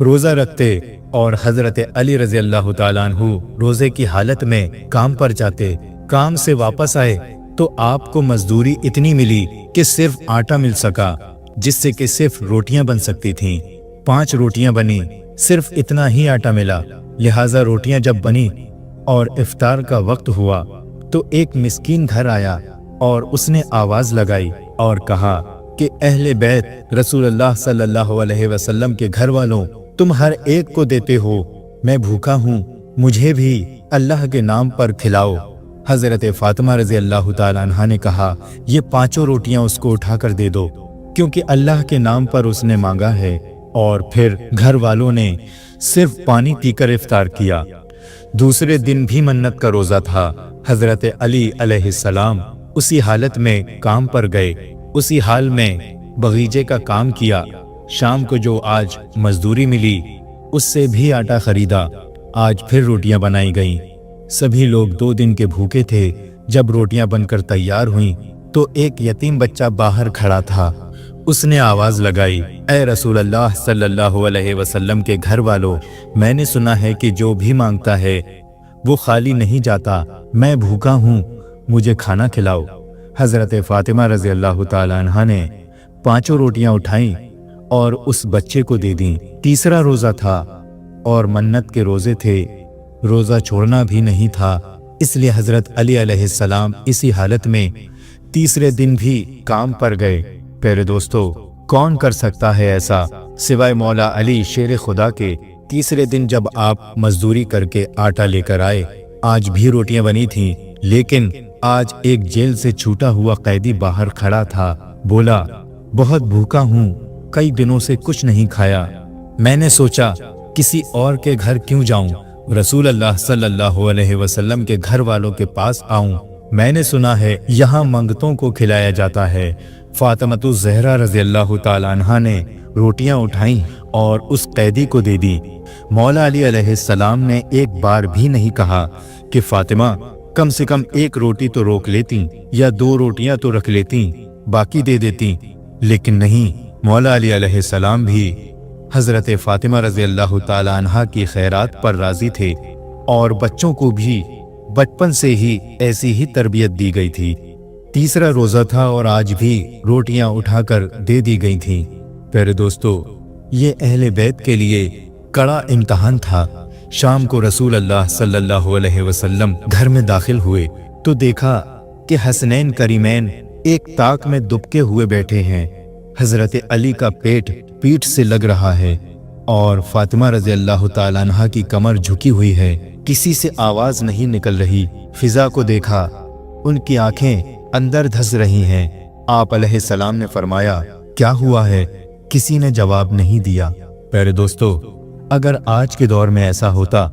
Speaker 1: रोज़ा रखते और हज़रत अली रज़ी अल्लाह ताला अन्हु रोज़े की हालत में काम पर जाते। काम से वापस आए तो आपको मजदूरी इतनी मिली कि सिर्फ आटा मिल सका, जिससे कि सिर्फ रोटियां बन सकती थीं। 5 रोटियां बनी, सिर्फ इतना ही आटा मिला। लिहाजा रोटियां जब बनी और इफ्तार का वक्त हुआ तो एक मिस्कीन घर आया और उसने आवाज लगाई और कहा कि अहले बैत रसूलुल्लाह सल्लल्लाहु अलैहि वसल्लम के घर वालों, तुम हर एक को देते हो, मैं भूखा हूँ, मुझे भी अल्लाह के नाम पर खिलाओ। हज़रत फ़ातिमा रज़ी अल्लाह ताला अन्हा ने कहा, ये 5 रोटियां उसको उठाकर दे दो, क्योंकि अल्लाह के नाम पर उसने मांगा है। और फिर घर वालों ने सिर्फ पानी पीकर इफ्तार किया। दूसरे दिन भी मन्नत का रोज़ा था। हज़रत अली अलैहिस्सलाम उसी हालत में काम पर गए, उसी हाल में बगीचे का काम किया। शाम को जो आज मजदूरी मिली उससे भी आटा खरीदा। आज फिर रोटियां बनाई गईं। सभी लोग 2 दिन के भूखे थे। जब रोटियां बनकर तैयार हुईं तो एक यतीम बच्चा बाहर खड़ा था। उसने आवाज लगाई, ए रसूल अल्लाह सल्लल्लाहु अलैहि वसल्लम के घर वालों, मैंने सुना है कि जो भी मांगता है वो खाली नहीं जाता। मैं भूखा हूँ, मुझे खाना खिलाओ। हजरत फातिमा रजी अल्लाह ताला अन्हा ने 5 रोटियां उठाई और उस बच्चे को दे दी। तीसरा रोजा था और मन्नत के रोजे थे, रोजा छोड़ना भी नहीं था, इसलिए हजरत अली अलैहिस्सलाम इसी हालत में तीसरे दिन भी काम पर गए। प्यारे दोस्तों, कौन कर सकता है ऐसा सिवाय मौला अली शेर खुदा के। तीसरे दिन जब आप मजदूरी करके आटा लेकर आए, आज भी रोटियां बनी थीं, लेकिन आज एक जेल से छूटा हुआ कैदी बाहर खड़ा था। बोला, बहुत भूखा हूँ, कई दिनों से कुछ नहीं खाया। मैंने सोचा किसी और के घर क्यों जाऊं, रसूल अल्लाह सल्लल्लाहु अलैहि वसल्लम के घर वालों के पास आऊं। मैंने सुना है यहाँ मंगतों को खिलाया जाता है। फातिमा ज़हरा रज़ी अल्लाह ताला अन्हा ने रोटियां उठाई और उस कैदी को दे दी। मौला अली अलैहिस्सलाम ने एक बार भी नहीं कहा कि फातिमा कम से कम 1 रोटी तो रोक लेती या 2 रोटियां तो रख लेती, बाकी दे देती, लेकिन नहीं, मौला अली अलैहिस्सलाम भी हजरत फातिमा रज़ी अल्लाह ताला अन्हा की खैरात पर राजी थे और बच्चों को भी बचपन से ही ऐसी ही तरबियत दी गई थी। तीसरा रोजा था और आज भी रोटियां उठाकर दे दी गई थीं। प्यारे दोस्तों, ये अहले बैत के लिए कड़ा इम्तहान था। शाम को रसूल अल्लाह सल्लल्लाहु अलैहि वसल्लम घर में दाखिल हुए तो देखा कि हसनैन करीमैन एक ताक में दुबके हुए बैठे हैं। हजरत अली का पेट पीठ से लग रहा है और फातिमा रज़ी अल्लाह ताला अन्हा की कमर झुकी हुई है। किसी से आवाज नहीं निकल रही। फिजा को देखा, उनकी आंखें अंदर धंस रही हैं। आप अलैहिस्सलाम ने फरमाया, क्या हुआ है? किसी ने जवाब नहीं दिया। प्यारे दोस्तों, अगर आज के दौर में ऐसा होता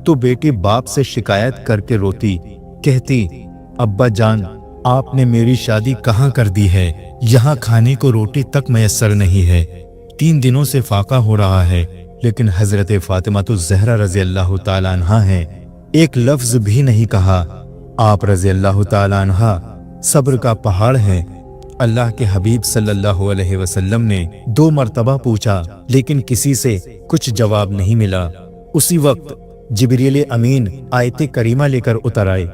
Speaker 1: तो बेटी बाप से शिकायत करके रोती, कहती, अब्बा जान आपने मेरी शादी कहाँ कर दी है, यहाँ खाने को रोटी तक मैसर नहीं है, 3 दिनों से फाका हो रहा है। लेकिन हजरत फातिमा ज़हरा रज़ी अल्लाह ताला अन्हा है, एक लफ्ज भी नहीं कहा। आप रज़ी अल्लाह ताला अन्हा सब्र का पहाड़ है। अल्लाह के हबीब सल्लल्लाहु अलैहि वसल्लम ने 2 मरतबा पूछा, लेकिन किसी से कुछ जवाब नहीं मिला। उसी वक्त जिब्रील अमीन आयत करीमा लेकर उतर आए।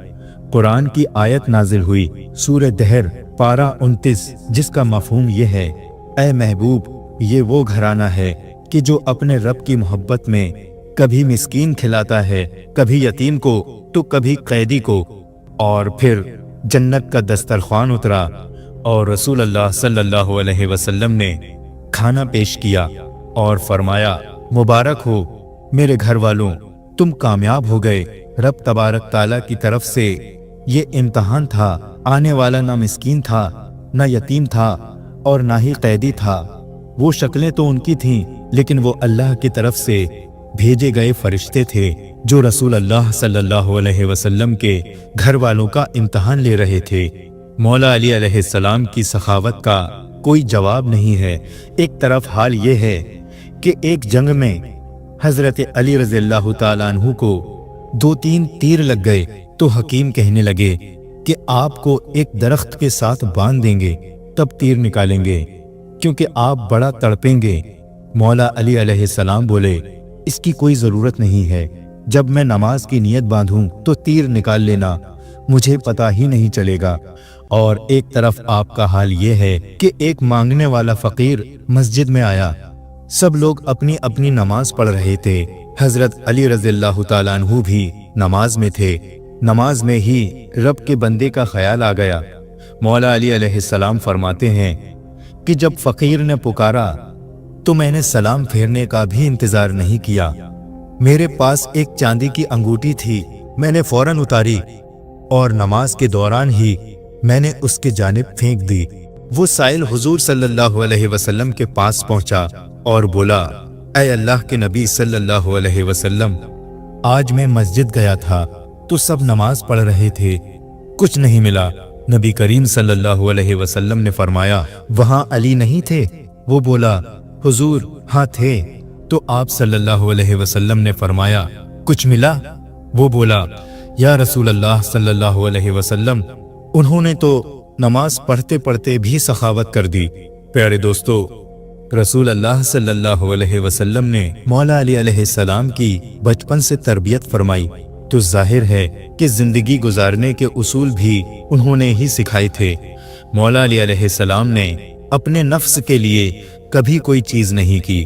Speaker 1: कुरान की आयत नाजिल हुई, सूरह दहर पारा 29, जिसका मफहूम ये है, ऐ महबूब, ये वो घराना है कि जो अपने रब की मोहब्बत में कभी मिस्कीन खिलाता है, कभी यतीम को तो कभी कैदी को। और फिर जन्नत का दस्तरख्वान उतरा और रसूल अल्लाह सल्लल्लाहु अलैहि वसल्लम ने खाना पेश किया और फरमाया, मुबारक हो मेरे घर वालों, तुम कामयाब हो गए। रब तबारक ताला की तरफ से ये इम्तहान था। आने वाला ना मिस्कीन था, ना यतीम था और ना ही कैदी था। वो शक्लें तो उनकी थीं, लेकिन वो अल्लाह की तरफ से भेजे गए फरिश्ते थे जो रसूल अल्लाह सल्लल्लाहु अलैहि वसल्लम के घर वालों का इम्तहान ले रहे थे। मौला अली अलैहिस्सलाम की सखावत का कोई जवाब नहीं है। एक तरफ हाल ये है कि एक जंग में हजरत अली रज़ी अल्लाह ताला अन्हु को 2-3 तीर लग गए तो हकीम कहने लगे कि आपको एक दरख्त के साथ बांध देंगे, तब तीर निकालेंगे, क्योंकि आप बड़ा तड़पेंगे। मौला अली अलैहिस्सलाम बोले, इसकी कोई ज़रूरत नहीं है, जब मैं नमाज की नियत बांधूं तो तीर निकाल लेना, मुझे पता ही नहीं चलेगा। और एक तरफ आपका हाल ये है कि एक मांगने वाला फकीर मस्जिद में आया, सब लोग अपनी अपनी नमाज पढ़ रहे थे। हजरत अली रज़ियल्लाहु ताला अन्हु भी नमाज में थे। नमाज में ही रब के बंदे का ख्याल आ गया। मौला अली अलैहिस्सलाम फरमाते हैं कि जब फकीर ने पुकारा तो मैंने सलाम फेरने का भी इंतजार नहीं किया। मेरे पास एक चांदी की अंगूठी थी, मैंने फौरन उतारी और नमाज के दौरान ही मैंने उसके जानिब फेंक दी। वो साइल हुजूर सल्लल्लाहु अलैहि वसल्लम के पास पहुंचा और बोला, ऐ अल्लाह के नबी सल्लल्लाहु अलैहि वसल्लम, आज मैं मस्जिद गया था तो सब नमाज पढ़ रहे थे, कुछ नहीं मिला। नबी करीम सल्लल्लाहु अलैहि वसल्लम ने फरमाया, वहां अली नहीं थे? वो बोला, हुजूर हाँ थे। तो आप सल्लल्लाहु अलैहि वसल्लम ने फरमाया, कुछ मिला? वो बोला, या रसूल अल्लाह सल्लल्लाहु अलैहि वसल्लम, उन्होंने तो नमाज पढ़ते पढ़ते भी सखावत कर दी। प्यारे दोस्तों, रसूल अल्लाह सल्लल्लाहु अलैहि वसल्लम ने मौला अली अलैहिस्सलाम की बचपन से तरबियत फरमाई, तो जाहिर है कि जिंदगी गुजारने के उसूल भी उन्होंने ही सिखाए थे। मौला अली अलैहिस्सलाम ने अपने नफ्स के लिए कभी कोई चीज नहीं की।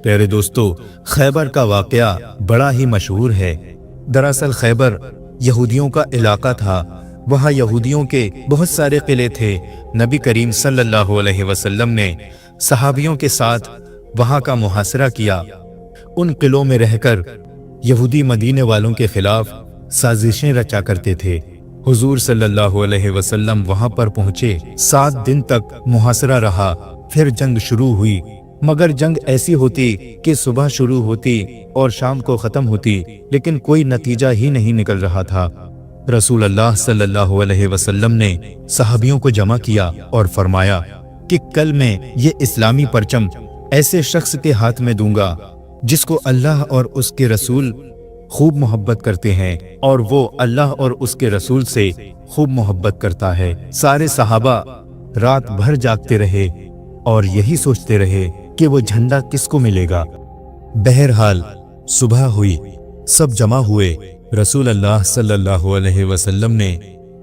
Speaker 1: प्यारे दोस्तों, खैबर का वाकया बड़ा ही मशहूर है। दरअसल खैबर यहूदियों का इलाका था। वहाँ यहूदियों के बहुत सारे किले थे। नबी करीम सल्लल्लाहु अलैहि वसल्लम ने सहाबियों के साथ वहाँ का मुहासरा किया। उन किलों में रहकर यहूदी मदीने वालों के खिलाफ साजिशें रचा करते थे। हुजूर सल्लल्लाहु अलैहि वसल्लम वहाँ पर पहुँचे। 7 दिन तक मुहासरा रहा। फिर जंग शुरू हुई, मगर जंग ऐसी होती कि सुबह शुरू होती और शाम को ख़त्म होती, लेकिन कोई नतीजा ही नहीं निकल रहा था। रसूल अल्लाह सल्लल्लाहु अलैहि वसल्लम ने सहाबियों को जमा किया और फरमाया कि कल मैं ये इस्लामी परचम ऐसे शख्स के हाथ में दूंगा जिसको अल्लाह और उसके रसूल खूब मोहब्बत करते हैं और वो अल्लाह और उसके रसूल से खूब मोहब्बत करता है। सारे सहाबा रात भर जागते रहे और यही सोचते रहे कि वो झंडा किसको मिलेगा। बहरहाल सुबह हुई, सब जमा हुए। रसूल अल्लाह सल्लल्लाहु अलैहि वसल्लम ने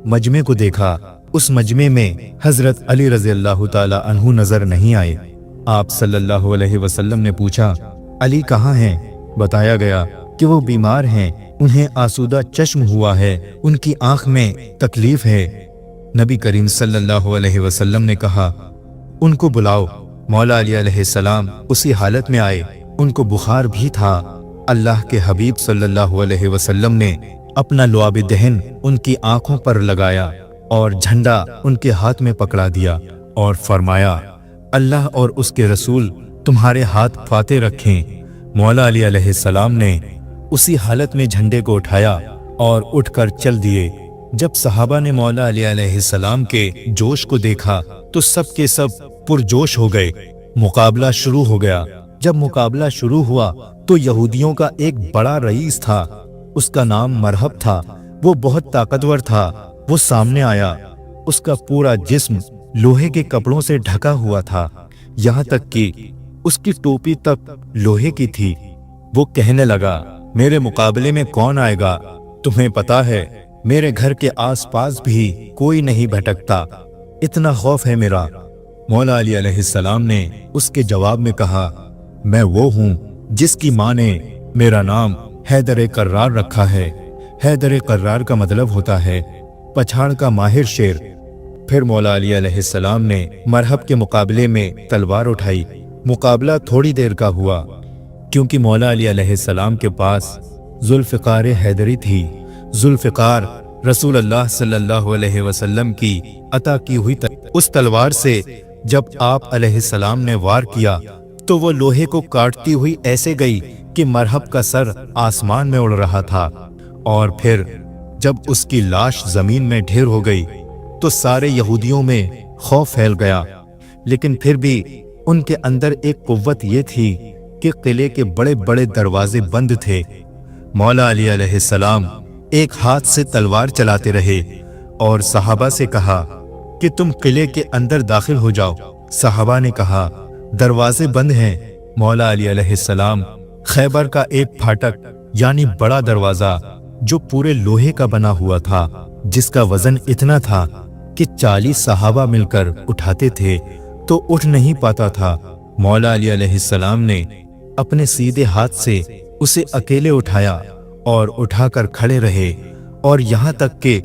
Speaker 1: मजमे को देखा। उस मजमे में हजरत अली रज़ी अल्लाह ताला अन्हु नजर नहीं आए। आप सल्लल्लाहु अलैहि वसल्लम ने पूछा, अली कहाँ हैं? बताया गया कि वो बीमार हैं, उन्हें आसूदा चश्म हुआ है, उनकी आंख में तकलीफ है। नबी करीम सल्लल्लाहु अलैहि वसल्लम ने कहा, उनको बुलाओ। मौला अली अलैहिस्सलाम उसी हालत में आए। उनको बुखार भी था। अल्लाह के हबीब सल्लल्लाहु अलैहि वसल्लम ने अपना लुआब दहन उनकी आंखों पर लगाया और झंडा उनके हाथ में पकड़ा दिया और फरमाया, अल्लाह और उसके रसूल तुम्हारे हाथ फाते रखें। मौला अली अलैहिस्सलाम ने उसी हालत में झंडे को उठाया और उठकर चल दिए। जब सहाबा ने मौला अली अलैहिस्सलाम के जोश को देखा तो सब के सब पुरजोश हो गए। मुकाबला शुरू हो गया। जब मुकाबला शुरू हुआ तो यहूदियों का एक बड़ा रईस था, उसका नाम मरहब था। वो बहुत ताकतवर था। वो सामने आया। उसका पूरा जिस्म लोहे के कपड़ों से ढका हुआ था, यहाँ तक कि उसकी टोपी तक लोहे की थी। वो कहने लगा, मेरे मुकाबले में कौन आएगा? तुम्हें पता है मेरे घर के आसपास भी कोई नहीं भटकता, इतना खौफ है मेरा। मौला अली अलैहिस्सलाम ने उसके जवाब में कहा, मैं वो हूँ जिसकी माँ ने मेरा नाम हैदर कर्रार रखा है। हैदर कर्रार का मतलब होता है पछाड़ का माहिर शेर। फिर मौला अली अलैहिस्सलाम ने मरहब के मुकाबले में तलवार उठाई। मुकाबला थोड़ी देर का हुआ, क्योंकि मौला अली अलैहिस्सलाम के पास जुल्फ़िकार हैदरी थी। जुल्फ़िकार रसूल अल्लाह सल्लल्लाहु अलैहि वसल्लम की अता की हुई उस तलवार से जब आप अलैहिस्सलाम ने वार किया तो वो लोहे को काटती हुई ऐसे गई कि मरहब का सर आसमान में उड़ रहा था। और फिर जब उसकी लाश जमीन में ढेर हो गई तो सारे यहूदियों में खौफ फैल गया। लेकिन फिर भी उनके अंदर एक कुव्वत ये थी कि किले के बड़े बड़े दरवाजे बंद थे। मौला अली अलैहिस्सलाम एक हाथ से तलवार चलाते रहे और सहाबा से कहा कि तुम किले के अंदर दाखिल हो जाओ। सहाबा ने कहा, दरवाजे बंद हैं। मौला अली अलैहिस्सलाम खैबर का एक फाटक यानी बड़ा दरवाजा जो पूरे लोहे का बना हुआ था, जिसका वजन इतना था कि 40 सहाबा मिलकर उठाते थे तो उठ नहीं पाता था। मौला अली अलैहिस्सलाम ने अपने सीधे हाथ से उसे अकेले उठाया और उठाकर खड़े रहे और यहाँ तक कि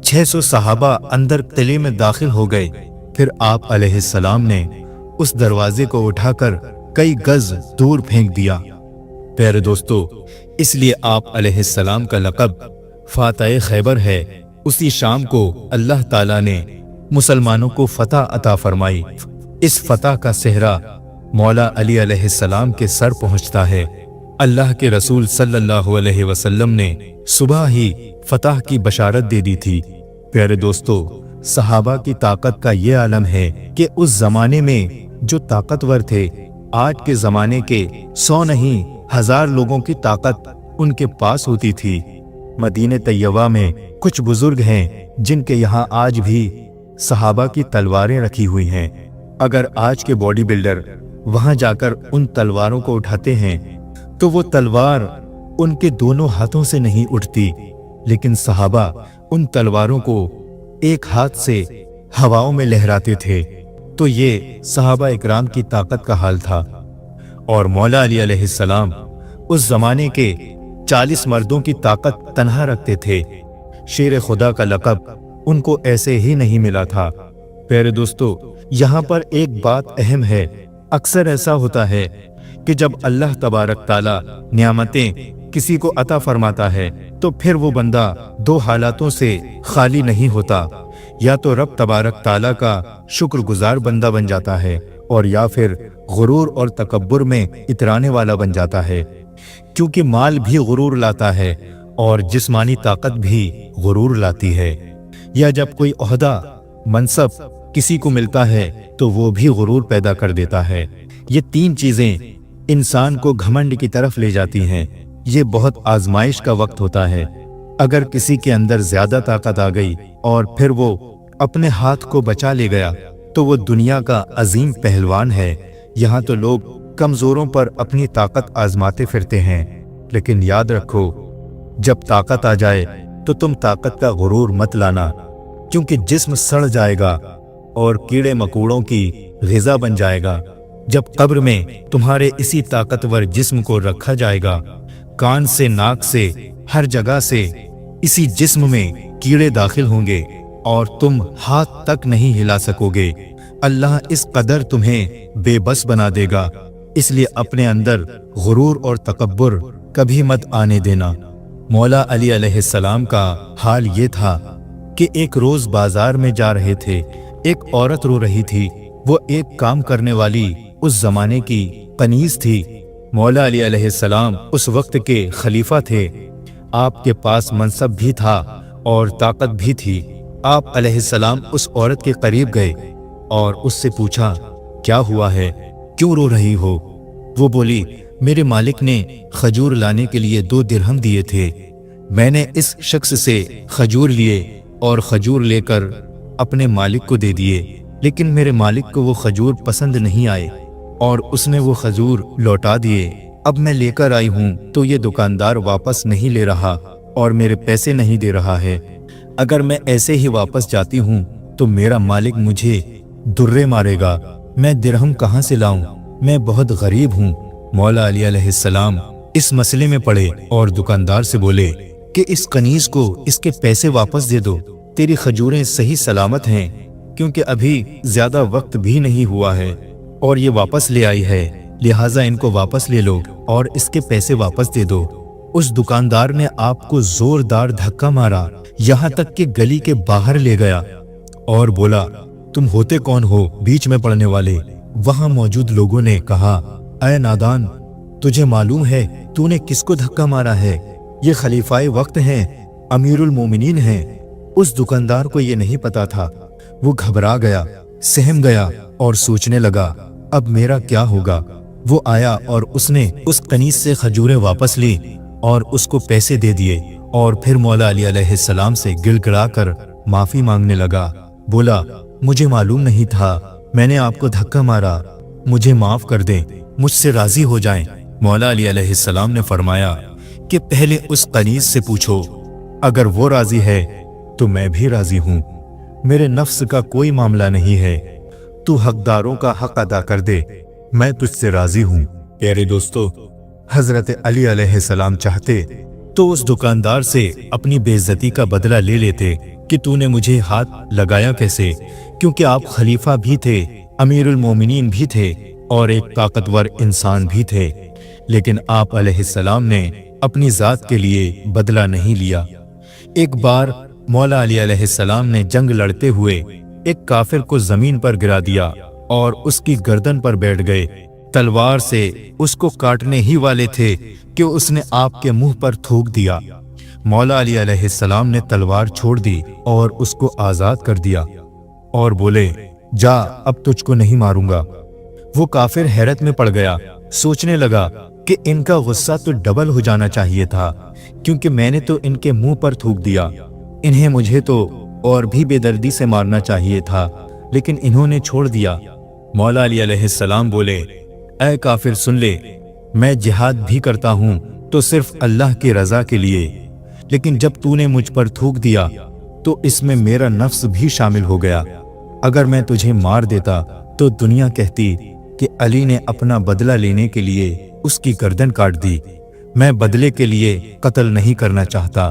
Speaker 1: 600 सहाबा अंदर किले में दाखिल हो गए। फिर आप अलैहिस्सलाम ने उस दरवाजे को उठाकर कई गज दूर फेंक दिया। प्यारे दोस्तों, इसलिए आप अलैहिस्सलाम का लक़ब फातह खैबर है। उसी शाम को अल्लाह ताला ने मुसलमानों को फतह अता फरमाई। इस फतह का सेहरा मौला अली अलैहिस्सलाम के सर पहुंचता है। अल्लाह के रसूल सल्लल्लाहु अलैहि वसल्लम ने सुबह ही फतह की बशारत दे दी थी। प्यारे दोस्तों, सहाबा की ताकत का ये आलम है कि उस जमाने में जो ताकतवर थे, आज के जमाने के 100 नहीं 1000 लोगों की ताकत उनके पास होती थी। मदीने तैयबा में कुछ बुजुर्ग हैं जिनके यहाँ आज भी सहाबा की तलवारें रखी हुई हैं। अगर आज के बॉडी बिल्डर वहां जाकर उन तलवारों को उठाते हैं तो वो तलवार उनके दोनों हाथों से नहीं उठती, लेकिन सहाबा उन तलवारों को एक हाथ से हवाओं में लहराते थे। तो ये सहाबा इकराम की ताकत का हाल था। और मौला अली अलैहिस्सलाम उस जमाने के 40 मर्दों की ताकत तन्हा रखते थे। शेर खुदा का लक़ब उनको ऐसे ही नहीं मिला था। प्यारे दोस्तों, यहाँ पर एक बात अहम है। अक्सर ऐसा होता है कि जब अल्लाह तबारक ताला नियामतें किसी को अता फरमाता है तो फिर वो बंदा दो हालातों से खाली नहीं होता। या तो रब तबारक ताला का शुक्रगुजार बंदा बन जाता है, और या फिर गुरूर और तकब्बुर में इतराने वाला बन जाता है। क्योंकि माल भी गुरूर लाता है और जिस्मानी ताकत भी गुरूर लाती है। या जब कोई ओहदा मनसब किसी को मिलता है तो वो भी गुरूर पैदा कर देता है। ये तीन चीजें इंसान को घमंड की तरफ ले जाती हैं। ये बहुत आजमाइश का वक्त होता है। अगर किसी के अंदर ज्यादा ताकत आ गई और फिर वो अपने हाथ को बचा ले गया तो वो दुनिया का अजीम पहलवान है। यहाँ तो लोग कमजोरों पर अपनी ताकत आजमाते फिरते हैं, लेकिन याद रखो, जब ताकत आ जाए तो तुम ताकत का गुरूर मत लाना, क्योंकि जिस्म सड़ जाएगा और कीड़े मकोड़ों की ग़िज़ा बन जाएगा। जब कब्र में तुम्हारे इसी ताकतवर जिस्म को रखा जाएगा, कान से नाक से हर जगह से इसी जिस्म में कीड़े दाखिल होंगे और तुम हाथ तक नहीं हिला सकोगे। अल्लाह इस कदर तुम्हें बेबस बना देगा। इसलिए अपने अंदर गुरूर और तकब्बुर कभी मत आने देना। मौला अली अलैहिस्सलाम का हाल ये था कि एक रोज बाजार में जा रहे थे। एक औरत रो रही थी। वो एक काम करने वाली उस जमाने की कनीज थी। मौला अली अलैहिस्सलाम उस वक्त के खलीफा थे। आपके पास मनसब भी था और ताकत भी थी। आप अलैहिस्सलाम उस औरत के करीब गए और उससे पूछा, क्या हुआ है, क्यों रो रही हो? वो बोली, मेरे मालिक ने खजूर लाने के लिए 2 दिरहम दिए थे। मैंने इस शख्स से खजूर लिए और खजूर लेकर अपने मालिक को दे दिए, लेकिन मेरे मालिक को वो खजूर पसंद नहीं आए और उसने वो खजूर लौटा दिए। अब मैं लेकर आई हूँ तो ये दुकानदार वापस नहीं ले रहा और मेरे पैसे नहीं दे रहा है। अगर मैं ऐसे ही वापस जाती हूँ तो मेरा मालिक मुझे दुर्रे मारेगा। मैं दिरहम कहाँ से लाऊं? मैं बहुत गरीब हूँ। मौला अली अलैहिस्सलाम इस मसले में पड़े और दुकानदार से बोले कि इस कनीज को इसके पैसे वापस दे दो। तेरी खजूरें सही सलामत हैं, क्योंकि अभी ज्यादा वक्त भी नहीं हुआ है और ये वापस ले आई है, लिहाजा इनको वापस ले लो और इसके पैसे वापस दे दो। उस दुकानदार ने आपको जोरदार धक्का मारा, यहाँ तक कि गली के बाहर ले गया और बोला, तुम होते कौन हो बीच में पड़ने वाले? वहां मौजूद लोगों ने कहा, ऐ नादान, तुझे मालूम है तूने किसको धक्का मारा है? ये खलीफाए वक्त हैं, अमीरुल मोमिनीन हैं। उस दुकानदार को ये नहीं पता था। वो घबरा गया, सहम गया और सोचने लगा, अब मेरा क्या होगा? वो आया और उसने उस कनीज से खजूरें वापस ली और उसको पैसे दे दिए और फिर मौला अली अलैहिस्सलाम से गिड़गिड़ाकर माफी मांगने लगा। बोला, मुझे मालूम नहीं था, मैंने आपको धक्का मारा, मुझे माफ कर दें, मुझसे राजी हो जाएं। मौला अली अलैहिस्सलाम ने फरमाया कि पहले उस कनीज से पूछो, अगर वो राजी है तो मैं भी राजी हूँ। मेरे नफ्स का कोई मामला नहीं है, तू हकदारों का हक अदा कर दे, मैं तुझसे राजी हूँ। प्यारे दोस्तों, हजरत अली अलैहिस्सलाम चाहते तो उस दुकानदार से अपनी बेइज्जती का बदला ले लेते कि तूने मुझे हाथ लगाया कैसे, क्योंकि आप खलीफा भी थे, अमीरुल मोमिनीन भी थे और एक ताकतवर इंसान भी थे। लेकिन आप अलैहिस्सलाम ने अपनी जात के लिए बदला नहीं लिया। एक बार मौला अली अलैहिस्सलाम ने जंग लड़ते हुए एक काफिर को जमीन पर गिरा दिया और उसकी गर्दन पर बैठ गए। तलवार से उसको काटने ही वाले थे कि उसने आपके मुंह पर थूक दिया। मौला अली अलैहिस्सलाम ने तलवार छोड़ दी और उसको आजाद कर दिया और बोले, जा, अब तुझको नहीं मारूंगा। वो काफिर हैरत में पड़ गया, सोचने लगा कि इनका गुस्सा तो डबल हो जाना चाहिए था, क्योंकि मैंने तो इनके मुंह पर थूक दिया। इन्हें मुझे तो और भी बेदर्दी से मारना चाहिए था, लेकिन इन्होंने छोड़ दिया। मौला अली अलैहिस्सलाम बोले, ऐ काफिर सुन ले, मैं जिहाद भी करता हूँ तो सिर्फ अल्लाह की रजा के लिए, लेकिन जब तूने मुझ पर थूक दिया तो इसमें मेरा नफ्स भी शामिल हो गया। अगर मैं तुझे मार देता तो दुनिया कहती कि अली ने अपना बदला लेने के लिए उसकी गर्दन काट दी। मैं बदले के लिए कत्ल नहीं करना चाहता।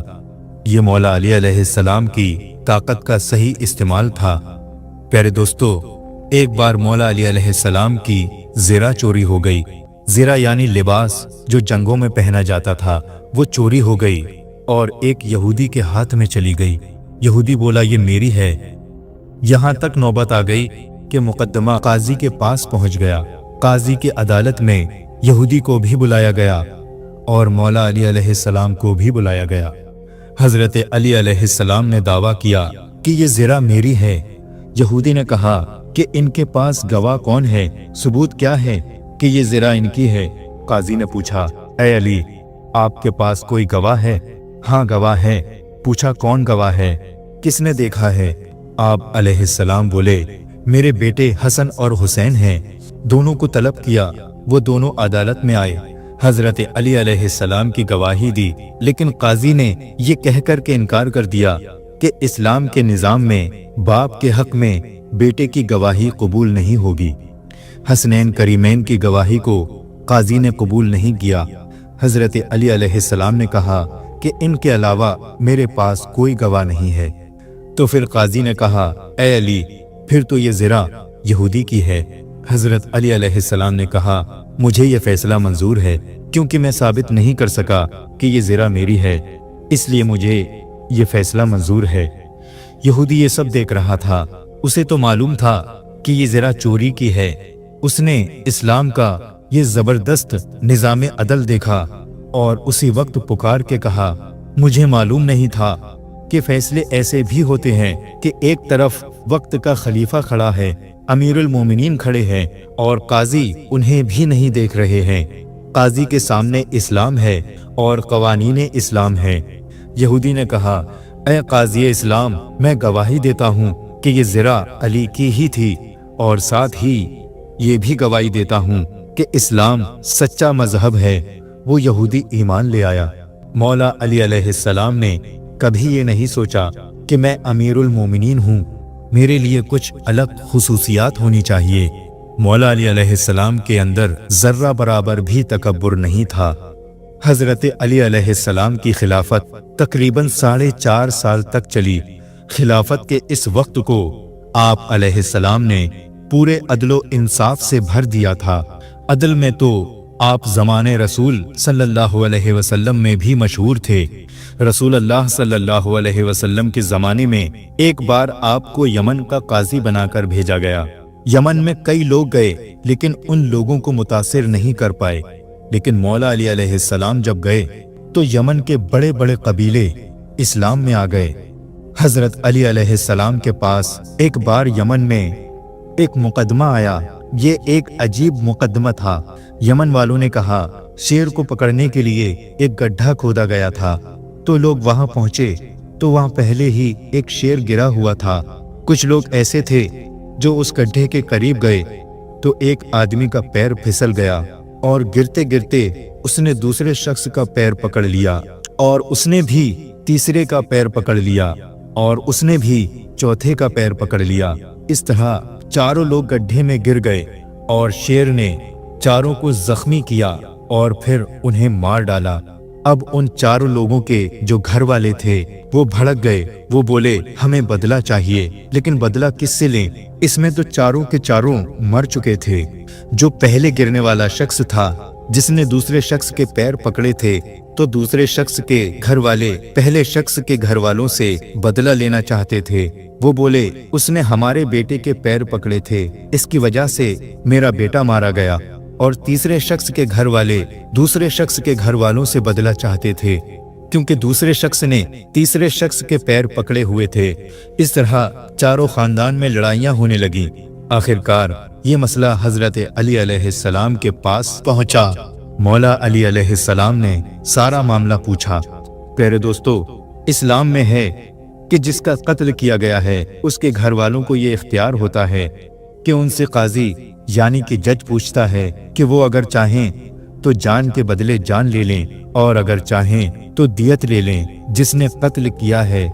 Speaker 1: ये मौला अली अलैहिस्सलाम की ताकत का सही इस्तेमाल था। प्यारे दोस्तों, एक बार मौला अली अलैहिस्सलाम की ज़िरा चोरी हो गई। ज़िरा यानी लिबास जो जंगों में पहना जाता था, वो चोरी हो गई और एक यहूदी के हाथ में चली गई। यहूदी बोला, ये मेरी है। यहाँ तक नौबत आ गई कि मुकद्दमा काजी के पास पहुँच गया। काजी की अदालत में यहूदी को भी बुलाया गया और मौला अली अलैहिस्सलाम को भी बुलाया गया। हज़रत अली अलैहिस्सलाम ने दावा किया कि ये ज़िरा मेरी है। यहूदी ने कहा कि इनके पास गवाह कौन है, सबूत क्या है कि ये ज़िरा इनकी है। काजी ने पूछा, ऐ अली, आपके पास कोई गवाह है? हाँ, गवाह है। पूछा, कौन गवाह है, किसने देखा है? आप अलैहिस्सलाम बोले, मेरे बेटे हसन और हुसैन हैं। दोनों को तलब किया, वो दोनों अदालत में आए। हज़रत अली अलैहिस्सलाम की गवाही दी, लेकिन काजी ने ये कहकर के इनकार कर दिया कि इस्लाम के निज़ाम में बाप के हक में बेटे की गवाही कबूल नहीं होगी। हसनैन करीमैन की गवाही को काजी ने कबूल नहीं किया। हज़रत अली अलैहिस्सलाम ने कहा कि इनके अलावा मेरे पास कोई गवाह नहीं है। तो फिर काजी ने कहा, ऐ अली, फिर तो ये ज़िरा यहूदी की है। हज़रत अली अलैहिस्सलाम ने कहा, मुझे ये फैसला मंजूर है, क्योंकि मैं साबित नहीं कर सका कि ये ज़िरा मेरी है, इसलिए मुझे ये फैसला मंजूर है। यहूदी ये सब देख रहा था। उसे तो मालूम था कि ये ज़िरा चोरी की है। उसने इस्लाम का ये ज़बरदस्त निज़ाम अदल देखा और उसी वक्त पुकार के कहा, मुझे मालूम नहीं था कि फैसले ऐसे भी होते हैं कि एक तरफ वक्त का खलीफा खड़ा है, अमीरुल मोमिनीन खड़े हैं और काजी उन्हें भी नहीं देख रहे हैं। काजी के सामने इस्लाम है और कवानीने इस्लाम है। यहूदी ने कहा, ऐ काजी इस्लाम, मैं गवाही देता हूँ कि ये ज़िरा अली की ही थी और साथ ही ये भी गवाही देता हूँ कि इस्लाम सच्चा मजहब है। वो यहूदी ईमान ले आया। मौला अली अलैहिस्सलाम ने कभी ये नहीं सोचा कि मैं अमीरुल मोमिनीन हूँ, मेरे लिए कुछ अलग खुसूसियात होनी चाहिए। मौला अली अलैहिस्सलाम के अंदर जर्रा बराबर भी तकब्बुर नहीं था। हज़रत अली अलैहिस्सलाम की खिलाफत तकरीबन 4.5 साल तक चली। खिलाफत के इस वक्त को आप अलैहिस्सलाम ने पूरे अदलो इंसाफ से भर दिया था। अदल में तो आप ज़माने रसूल सल्लल्लाहु अलैहि वसल्लम में भी मशहूर थे। रसूल अल्लाह सल्लल्लाहु अलैहि वसल्लम के ज़माने में एक बार आपको यमन का काजी बनाकर भेजा गया। यमन में कई लोग गए, लेकिन उन लोगों को मुतासिर नहीं कर पाए। लेकिन मौला अली अलैहिस्सलाम जब गए तो यमन के बड़े बड़े कबीले इस्लाम में आ गए। हज़रत अली अलैहिस्सलाम के पास एक बार यमन में एक मुकदमा आया। ये एक अजीब मुकदमा था। यमन वालों ने कहा, शेर को पकड़ने के लिए एक गड्ढा खोदा गया था। तो लोग वहां पहुंचे तो वहां पहले ही एक शेर गिरा हुआ था। कुछ लोग ऐसे थे जो उस गड्ढे के करीब गए तो एक आदमी का पैर फिसल गया और गिरते गिरते उसने दूसरे शख्स का पैर पकड़ लिया और उसने भी तीसरे का पैर पकड़ लिया और उसने भी चौथे का पैर पकड़ लिया। इस तरह चारों लोग गड्ढे में गिर गए और शेर ने चारों को जख्मी किया और फिर उन्हें मार डाला। अब उन चारों लोगों के जो घर वाले थे वो भड़क गए। वो बोले, हमें बदला चाहिए, लेकिन बदला किससे लें? इसमें तो चारों के चारों मर चुके थे। जो पहले गिरने वाला शख्स था जिसने दूसरे शख्स के पैर पकड़े थे, तो दूसरे शख्स के घर वाले पहले शख्स के घर वालों से बदला लेना चाहते थे। वो बोले, उसने हमारे बेटे के पैर पकड़े थे, इसकी वजह से मेरा बेटा मारा गया। और तीसरे शख्स के घर वाले दूसरे शख्स के घर वालों से बदला चाहते थे, क्योंकि दूसरे शख्स ने तीसरे शख्स के पैर पकड़े हुए थे। इस तरह चारों खानदान में लड़ाइयाँ होने लगी। आखिरकार ये मसला हज़रत अली अलैहिस्सलाम के पास पहुंचा। मौला अली अलैहिस्सलाम ने सारा मामला पूछा। प्यारे दोस्तों, इस्लाम में है कि जिसका कत्ल किया गया है उसके घर वालों को ये इख्तियार होता है کہ ان سے قاضی یعنی کہ جج پوچھتا ہے کہ وہ اگر چاہیں تو جان کے بدلے جان لے لیں اور اگر چاہیں تو دیت لے لیں، جس نے قتل کیا ہے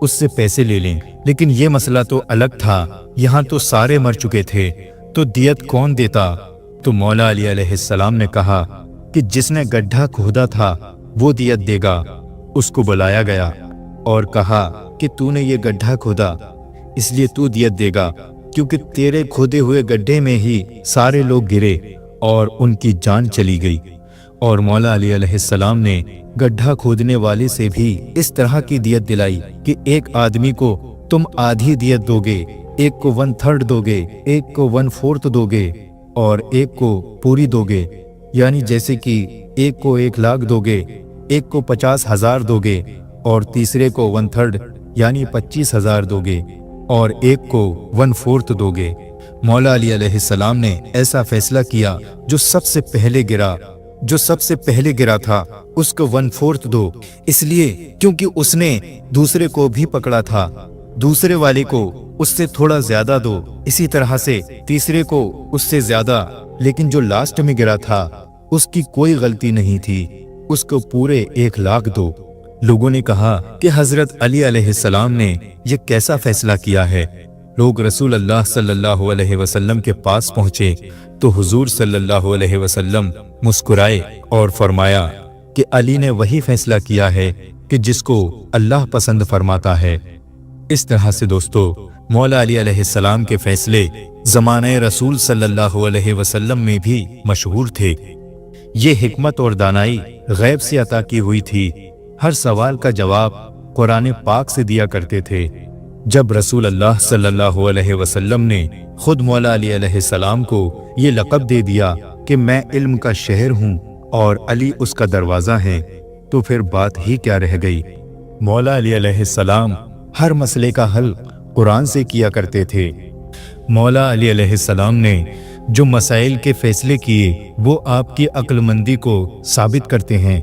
Speaker 1: اس سے پیسے لے لیں۔ لیکن یہ مسئلہ تو الگ تھا، یہاں تو سارے مر چکے تھے، تو دیت کون دیتا؟ تو مولا علی علیہ السلام نے کہا کہ جس نے گڈھا کھودا تھا وہ دیت دے گا۔ اس کو بلایا گیا اور کہا کہ تو نے یہ گڈھا کھودا اس لیے تو دیت دے گا، کیونکہ تیرے کھودے ہوئے گڈھے میں ہی سارے لوگ گرے اور ان کی جان چلی گئی۔ اور مولا علی علیہ السلام نے گڈھا کھودنے والے سے بھی اس طرح کی دیت دلائی کہ ایک آدمی کو تم آدھی دیت دو گے، ایک کو 1/3 دو گے، ایک کو 1/4 دو گے اور ایک کو پوری دو گے، یعنی جیسے کہ ایک کو 1 لاکھ دو گے، ایک کو 50,000 دو گے اور تیسرے کو 1/3 یعنی 25,000 دو گے اور ایک کو 1/4 دو گے۔ مولا علی علیہ السلام نے ایسا فیصلہ کیا، جو سب سے پہلے گرا تھا اس کو 1/4 دو، اس لیے کیونکہ اس نے دوسرے کو بھی پکڑا تھا، دوسرے والے کو اس سے تھوڑا زیادہ دو، اسی طرح سے تیسرے کو اس سے زیادہ، لیکن جو لاسٹ میں گرا تھا اس کی کوئی غلطی نہیں تھی، اس کو پورے 1 لاکھ دو۔ لوگوں نے کہا کہ حضرت علی علیہ السلام نے یہ کیسا فیصلہ کیا ہے؟ لوگ رسول اللہ صلی اللہ علیہ وسلم کے پاس پہنچے تو حضور صلی اللہ علیہ وسلم مسکرائے اور فرمایا کہ علی نے وہی فیصلہ کیا ہے کہ جس کو اللہ پسند فرماتا ہے۔ اس طرح سے دوستو، مولا علی علیہ السلام کے فیصلے زمانہ رسول صلی اللہ علیہ وسلم میں بھی مشہور تھے۔ یہ حکمت اور دانائی غیب سے عطا کی ہوئی تھی۔ ہر سوال کا جواب قرآن پاک سے دیا کرتے تھے۔ جب رسول اللہ صلی اللہ علیہ وسلم نے خود مولا علی علیہ السلام کو یہ لقب دے دیا کہ میں علم کا شہر ہوں اور علی اس کا دروازہ ہے، تو پھر بات ہی کیا رہ گئی۔ مولا علی علیہ السلام ہر مسئلے کا حل قرآن سے کیا کرتے تھے۔ مولا علی علیہ السلام نے جو مسائل کے فیصلے کیے وہ آپ کی عقل مندی کو ثابت کرتے ہیں،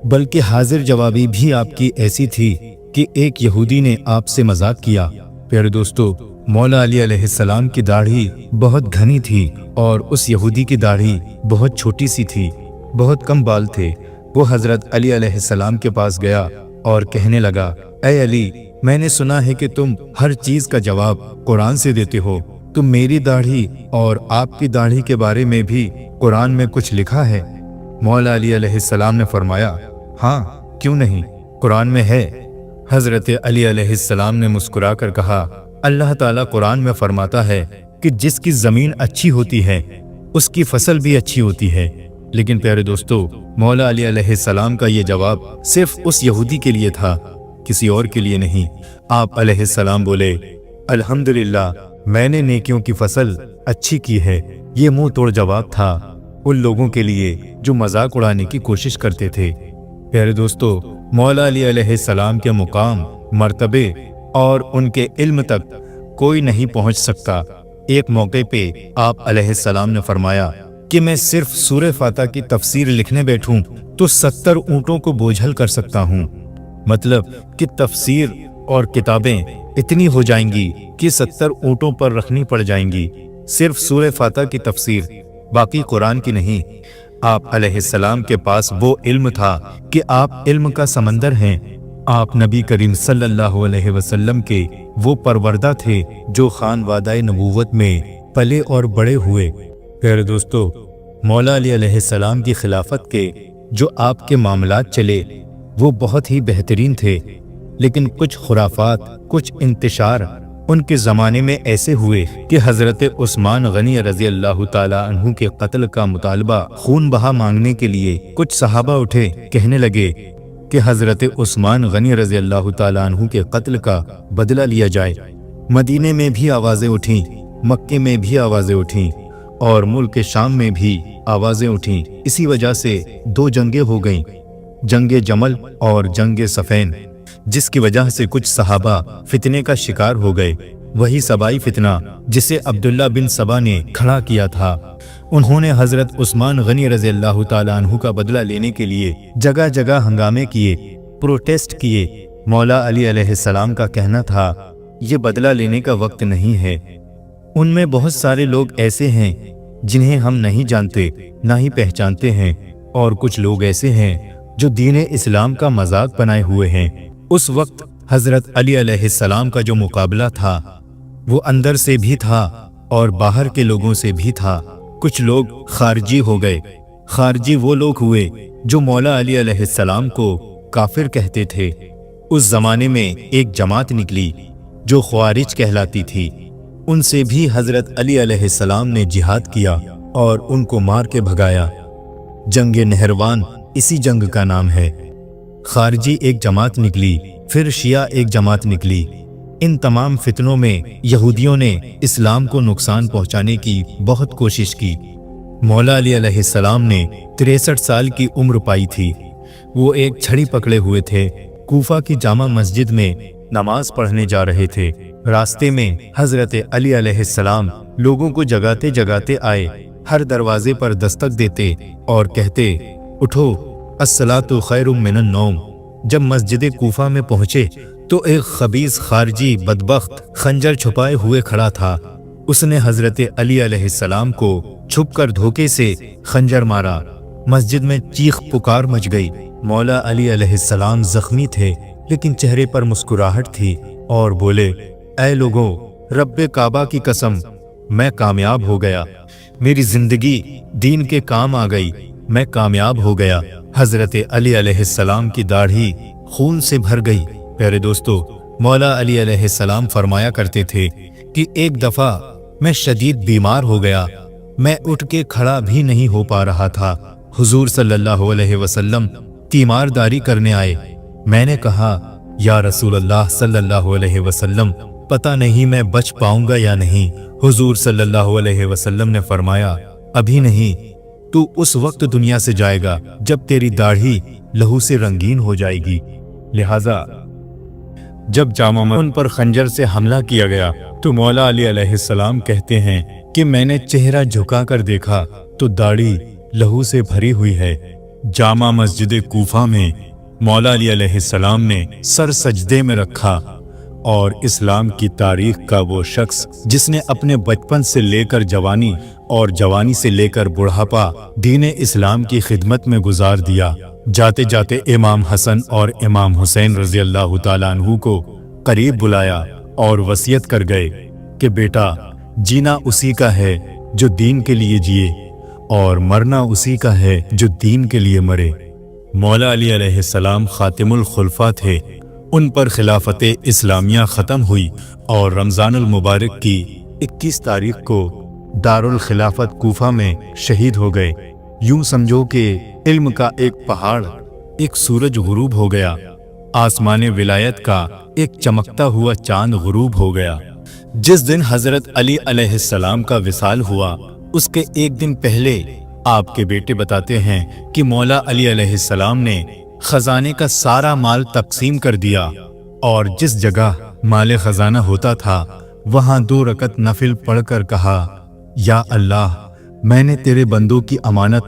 Speaker 1: بلکہ حاضر جوابی بھی آپ کی ایسی تھی کہ ایک یہودی نے آپ سے مذاق کیا۔ پیارے دوستو، مولا علی علیہ السلام کی داڑھی بہت گھنی تھی اور اس یہودی کی داڑھی بہت چھوٹی سی تھی، بہت کم بال تھے۔ وہ حضرت علی علیہ السلام کے پاس گیا اور کہنے لگا، اے علی، میں نے سنا ہے کہ تم ہر چیز کا جواب قرآن سے دیتے ہو، تو میری داڑھی اور آپ کی داڑھی کے بارے میں بھی قرآن میں کچھ لکھا ہے؟ مولا علی علیہ السلام نے فرمایا، ہاں کیوں نہیں، قرآن میں ہے۔ حضرت علی علیہ السلام نے مسکرا کر کہا، اللہ تعالیٰ قرآن میں فرماتا ہے کہ جس کی زمین اچھی ہوتی ہے اس کی فصل بھی اچھی ہوتی ہے۔ لیکن پیارے دوستو، مولا علی علیہ السلام کا یہ جواب صرف اس یہودی کے لیے تھا، کسی اور کے لیے نہیں۔ آپ علیہ السلام بولے، الحمدللہ، میں نے نیکیوں کی فصل اچھی کی ہے۔ یہ منہ توڑ جواب تھا ان لوگوں کے لیے جو مذاق اڑانے کی کوشش کرتے تھے۔ پیارے دوستو، مولا علی علیہ السلام کے مقام، مرتبے اور ان کے علم تک کوئی نہیں پہنچ سکتا۔ ایک موقع پہ آپ علیہ السلام نے فرمایا کہ میں صرف سورہ فاتحہ کی تفسیر لکھنے بیٹھوں تو 70 اونٹوں کو بوجھل کر سکتا ہوں۔ مطلب کہ تفسیر اور کتابیں اتنی ہو جائیں گی کہ 70 اونٹوں پر رکھنی پڑ جائیں گی، صرف سورہ فاتحہ کی تفسیر، باقی قرآن کی نہیں۔ آپ علیہ السلام کے پاس وہ علم تھا کہ آپ علم کا سمندر ہیں۔ آپ نبی کریم صلی اللہ علیہ وسلم کے وہ پروردہ تھے جو خانوادہ نبوت میں پلے اور بڑے ہوئے۔ پیارے دوستو، مولا علی علیہ السلام کی خلافت کے جو آپ کے معاملات چلے وہ بہت ہی بہترین تھے، لیکن کچھ خرافات، کچھ انتشار ان کے زمانے میں ایسے ہوئے کہ حضرت عثمان غنی رضی اللہ تعالی عنہ کے قتل کا مطالبہ خون بہا مانگنے کے لیے کچھ صحابہ اٹھے، کہنے لگے کہ حضرت عثمان غنی رضی اللہ تعالی عنہ کے قتل کا بدلہ لیا جائے۔ مدینے میں بھی آوازیں اٹھیں، مکے میں بھی آوازیں اٹھیں اور ملک شام میں بھی آوازیں اٹھیں۔ اسی وجہ سے 2 جنگیں ہو گئیں، جنگ جمل اور جنگ صفین، جس کی وجہ سے کچھ صحابہ فتنے کا شکار ہو گئے۔ وہی سبائی فتنہ جسے عبداللہ بن سبا نے کھڑا کیا تھا۔ انہوں نے حضرت عثمان غنی رضی اللہ تعالی عنہ کا بدلہ لینے کے لیے جگہ جگہ ہنگامے کیے، پروٹیسٹ کیے۔ مولا علی علیہ السلام کا کہنا تھا، یہ بدلہ لینے کا وقت نہیں ہے، उनमें बहुत सारे लोग ऐसे हैं जिन्हें हम नहीं जानते ना ही पहचानते हैं, और कुछ लोग ऐसे हैं जो दीन इस्लाम का मजाक बनाए हुए हैं। उस वक्त हजरत अली अलैहिस्सलाम का जो मुकाबला था वो अंदर से भी था और बाहर के लोगों से भी था। कुछ लोग खारजी हो गए। खारजी वो लोग हुए जो मौला अली अलैहिस्सलाम को काफिर कहते थे। उस जमाने में एक जमात निकली जो ख्वारिज कहलाती थी। उनसे भी हजरत अली अलैहिस्सलाम ने जिहाद किया और उनको मार के भगाया। जंग नहरवान इसी जंग का नाम है। खारजी एक जमात निकली, फिर शिया एक जमात निकली। इन तमाम फितनों में यहूदियों ने इस्लाम को नुकसान पहुंचाने की बहुत कोशिश की। मौला अली अलैहिस्सलाम ने 63 साल की उम्र पाई थी। वो एक छड़ी पकड़े हुए थे। कूफा की जामा मस्जिद में नमाज पढ़ने जा रहे थे। रास्ते में हजरत अली अलैहिस्सलाम लोगों को जगाते जगाते आए। हर दरवाजे पर दस्तक देते और कहते, उठो, अस्सलातु खैरुम मिनन नौम। जब मस्जिद कूफा में पहुंचे तो एक खबीस खारजी बदबख्त खंजर छुपाए हुए खड़ा था। उसने हजरत अली अलैहिस्सलाम को छुपकर धोखे से खंजर मारा। मस्जिद में चीख पुकार मच गई। मौला अली अलैहिस्सलाम जख्मी थे लेकिन चेहरे पर मुस्कुराहट थी और बोले, ऐ लोगों, रब्बे काबा की कसम, मैं कामयाब हो गया। मेरी जिंदगी दीन के काम आ गई, मैं कामयाब हो गया। हजरत अली अलैहिस्सलाम की दाढ़ी खून से भर गई। प्यारे दोस्तों, मौला अली अलैहिस्सलाम फरमाया करते थे कि एक दफा मैं शदीद बीमार हो गया, मैं उठ के खड़ा भी नहीं हो पा रहा था। हुजूर सल्लल्लाहु अलैहि वसल्लम तीमारदारी करने आए। मैंने कहा, या रसूल अल्लाह सल्लल्लाहु अलैहि वसल्लम, पता नहीं मैं बच पाऊंगा या नहीं। हुजूर सल्लल्लाहु अलैहि वसल्लम ने फरमाया, अभी नहीं, तू उस वक्त दुनिया से जाएगा जब तेरी दाढ़ी लहू से रंगीन हो जाएगी। लिहाजा जब जामा उन पर खंजर से हमला किया गया तो मौला अली अलैहिस्सलाम कहते हैं कि मैंने चेहरा झुकाकर देखा तो दाढ़ी लहू से भरी हुई है। जामा मस्जिद कूफा में मौला अली अलैहिस्सलाम ने सर सजदे में रखा और इस्लाम की तारीख का वो शख्स जिसने अपने बचपन से लेकर जवानी और जवानी से लेकर बुढ़ापा दीन इस्लाम की खिदमत में गुजार दिया, जाते जाते इमाम हसन और इमाम हुसैन रज़ी अल्लाह ताला अन्हु को करीब बुलाया और वसीयत कर गए कि बेटा, जीना उसी का है जो दीन के लिए जिए और मरना उसी का है जो दीन के लिए मरे। मौला अली अलैहिस्सलाम खातिमुल खुलफा थे। उन पर खिलाफत इस्लामिया ख़त्म हुई और रमज़ानुल मुबारक की 21 तारीख को दारुल खिलाफत कूफा में शहीद हो गए। यूं समझो कि इल्म का एक पहाड़ एक सूरज गुरूब हो गया, आसमान विलायत का एक चमकता हुआ चांद गुरूब हो गया। जिस दिन हजरत अली अलैहिस्सलाम का विसाल हुआ उसके एक दिन पहले आपके बेटे बताते हैं कि मौला अली अलैहिस्सलाम ने खजाने का सारा माल तकसीम कर दिया और जिस जगह माल खजाना होता था वहां 2 रकत नफिल पढ़कर कहा, या अल्लाह, मैंने तेरे बंदों की अमानत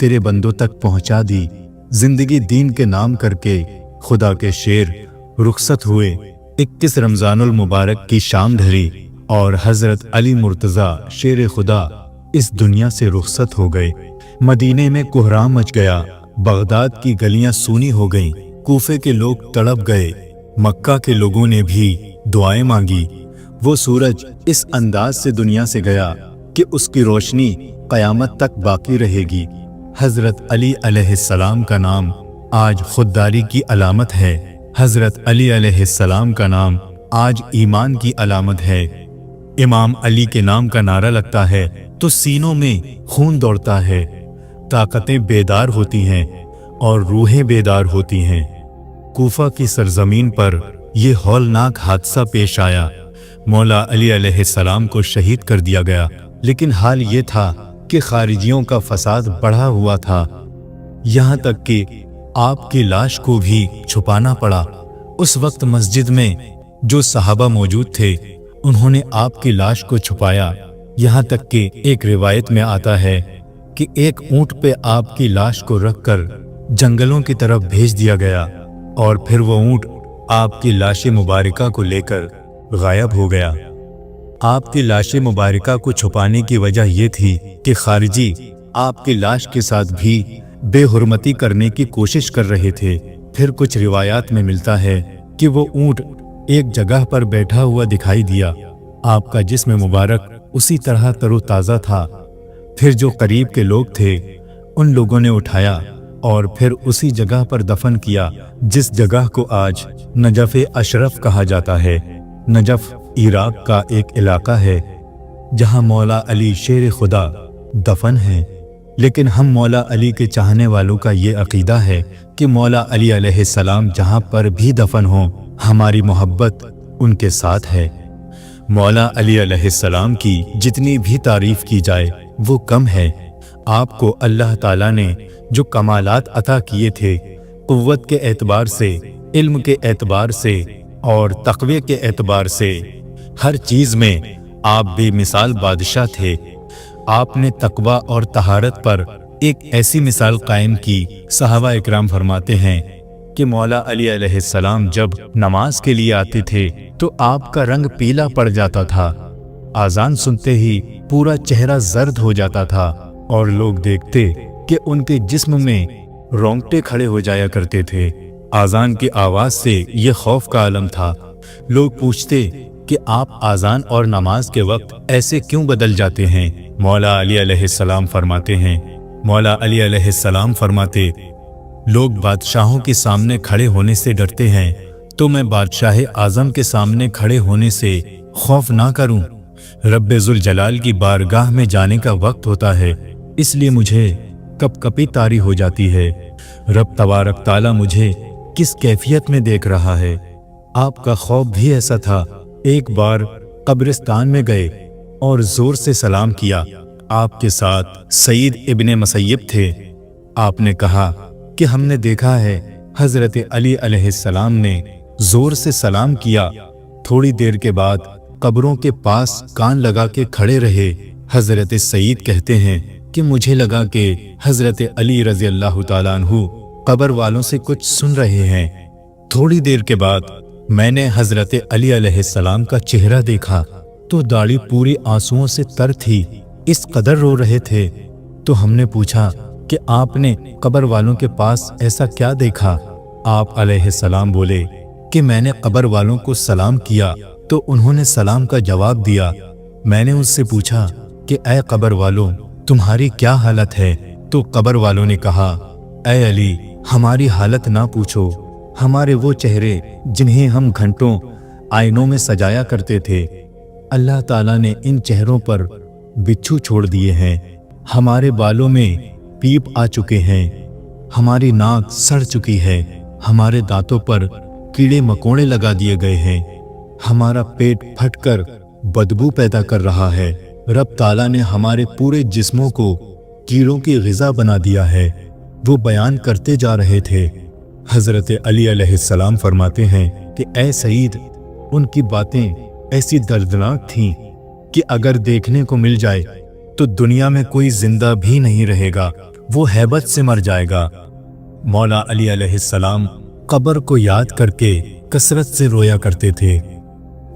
Speaker 1: तेरे बंदों तक पहुंचा दी। जिंदगी दीन के नाम करके खुदा के शेर रुखसत हुए। 21 रमजानुल मुबारक की शाम ढली और हजरत अली मुर्तजा शेर खुदा इस दुनिया से रुखसत हो गए। मदीने में कोहराम मच गया, बगदाद की गलियां सूनी हो गईं, कूफे के लोग तड़प गए, मक्का के लोगों ने भी दुआएं मांगी। वो सूरज इस अंदाज से दुनिया से गया कि उसकी रोशनी कयामत तक बाकी रहेगी। हजरत अली अलैहिस्सलाम का नाम आज खुददारी की अलामत है। हजरत अली अलैहिस्सलाम का नाम आज ईमान की अलामत है। इमाम अली के नाम का नारा लगता है तो सीनों में खून दौड़ता है, ताकतें बेदार होती हैं और रूहें बेदार होती हैं। कूफा की सरजमीन पर यह हौलनाक हादसा पेश आया। मौला अली अलैहिस्सलाम को शहीद कर दिया गया, लेकिन हाल ये था कि खारिजियों का फसाद बढ़ा हुआ था, यहाँ तक कि आपकी लाश को भी छुपाना पड़ा। उस वक्त मस्जिद में जो सहाबा मौजूद थे उन्होंने आपकी लाश को छुपाया। यहाँ तक कि एक रिवायत में आता है कि एक ऊंट पे आपकी लाश को रखकर जंगलों की तरफ भेज दिया गया और फिर वो ऊंट आपकी लाश मुबारका को लेकर गायब हो गया। आपकी लाश मुबारका को छुपाने की वजह ये थी कि खारिजी आपकी लाश के साथ भी बेहुरमती करने की कोशिश कर रहे थे। फिर कुछ रिवायात में मिलता है कि वो ऊंट एक जगह पर बैठा हुआ दिखाई दिया। आपका जिस्म मुबारक उसी तरह तरोताज़ा था। फिर जो करीब के लोग थे उन लोगों ने उठाया और फिर उसी जगह पर दफन किया जिस जगह को आज नजफ़ अशरफ कहा जाता है। नजफ़ इराक का एक इलाका है जहां मौला अली शेर खुदा दफन है। लेकिन हम मौला अली के चाहने वालों का ये अकीदा है कि मौला अली अलैहिस्सलाम जहां पर भी दफन हो, हमारी मोहब्बत उनके साथ है। मौला अली अलैहिस्सलाम की जितनी भी तारीफ की जाए वो कम है। आपको अल्लाह ताला ने जो कमालात अता किए थे, कुव्वत के एतबार से, इल्म के एतबार से और तक़वे के एतबार से, हर चीज़ में आप बेमिसाल बादशाह थे। आपने तकवा और तहारत पर एक ऐसी मिसाल कायम की। सहाबा इकराम फरमाते हैं कि मौला अली अलैहिस्सलाम जब नमाज के लिए आते थे तो आपका रंग पीला पड़ जाता था। आज़ान सुनते ही पूरा चेहरा जर्द हो जाता था और लोग देखते कि उनके जिस्म में रोंगटे खड़े हो जाया करते थे। आज़ान की आवाज़ से ये खौफ का आलम था। लोग पूछते कि आप आज़ान और नमाज के वक्त ऐसे क्यों बदल जाते हैं? मौला अली अलैहिस्सलाम फरमाते, लोग बादशाहों के सामने खड़े होने से डरते हैं तो मैं बादशाह आज़म के सामने खड़े होने से खौफ ना करूं। रब्बे ज़ुल जलाल की बारगाह में जाने का वक्त होता है, इसलिए मुझे कपकपी तारी हो जाती है। रब तबारक ताला मुझे किस कैफियत में देख रहा है। आपका खौफ भी ऐसा था। एक बार कब्रिस्तान में गए और जोर से सलाम किया। आपके साथ सईद इब्ने मसय्यब थे। आपने कहा कि हमने देखा है हजरत अली अलैहिस्सलाम ने जोर से सलाम किया। थोड़ी देर के बाद कब्रों के पास कान लगा के खड़े रहे। हजरत सईद कहते हैं कि मुझे लगा कि हजरत अली रज़ी अल्लाह ताला अन्हु कब्र वालों से कुछ सुन रहे हैं। थोड़ी देर के बाद मैंने हजरत अली अलैहिस्सलाम का चेहरा देखा तो दाढ़ी पूरी आंसुओं से तर थी, इस कदर रो रहे थे। तो हमने पूछा कि आपने कब्र वालों के पास ऐसा क्या देखा? आप अलैहिस्सलाम बोले कि मैंने कब्र वालों को सलाम किया तो उन्होंने सलाम का जवाब दिया। मैंने उससे पूछा कि ऐ कब्र वालों, तुम्हारी क्या हालत है? तो कब्र वालों ने कहा, ऐ अली, हमारी हालत ना पूछो। हमारे वो चेहरे जिन्हें हम घंटों आईनों में सजाया करते थे, अल्लाह ताला ने इन चेहरों पर बिच्छू छोड़ दिए हैं। हमारे बालों में पीप आ चुके हैं, हमारी नाक सड़ चुकी है, हमारे दांतों पर कीड़े मकोड़े लगा दिए गए हैं, हमारा पेट फटकर बदबू पैदा कर रहा है। रब ताला ने हमारे पूरे जिस्मों को कीड़ों की ग़िज़ा बना दिया है। वो बयान करते जा रहे थे। हज़रत अली अलैहिस्सलाम फरमाते हैं कि ऐ सईद, उनकी बातें ऐसी दर्दनाक थीं कि अगर देखने को मिल जाए तो दुनिया में कोई जिंदा भी नहीं रहेगा, वो हैबत से मर जाएगा। मौला अली अलैहिस्सलाम कब्र को याद करके कसरत से रोया करते थे।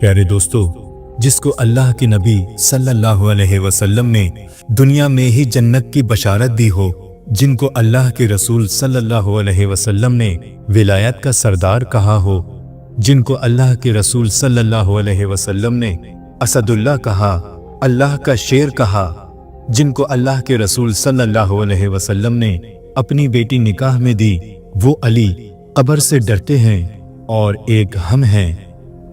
Speaker 1: प्यारे दोस्तों, जिसको अल्लाह के नबी सल्लल्लाहु अलैहि वसल्लम ने दुनिया में ही जन्नत की बशारत दी हो, जिनको अल्लाह के रसूल सल्लल्लाहु अलैहि वसल्लम ने विलायत का सरदार कहा हो, जिनको अल्लाह के रसूल सल्लल्लाहु अलैहि वसल्लम ने असदुल्लाह कहा, अल्लाह का शेर कहा, जिनको अल्लाह के रसूल सल्लल्लाहु अलैहि वसल्लम ने अपनी बेटी निकाह में दी, वो अली कब्र से डरते हैं और एक हम हैं।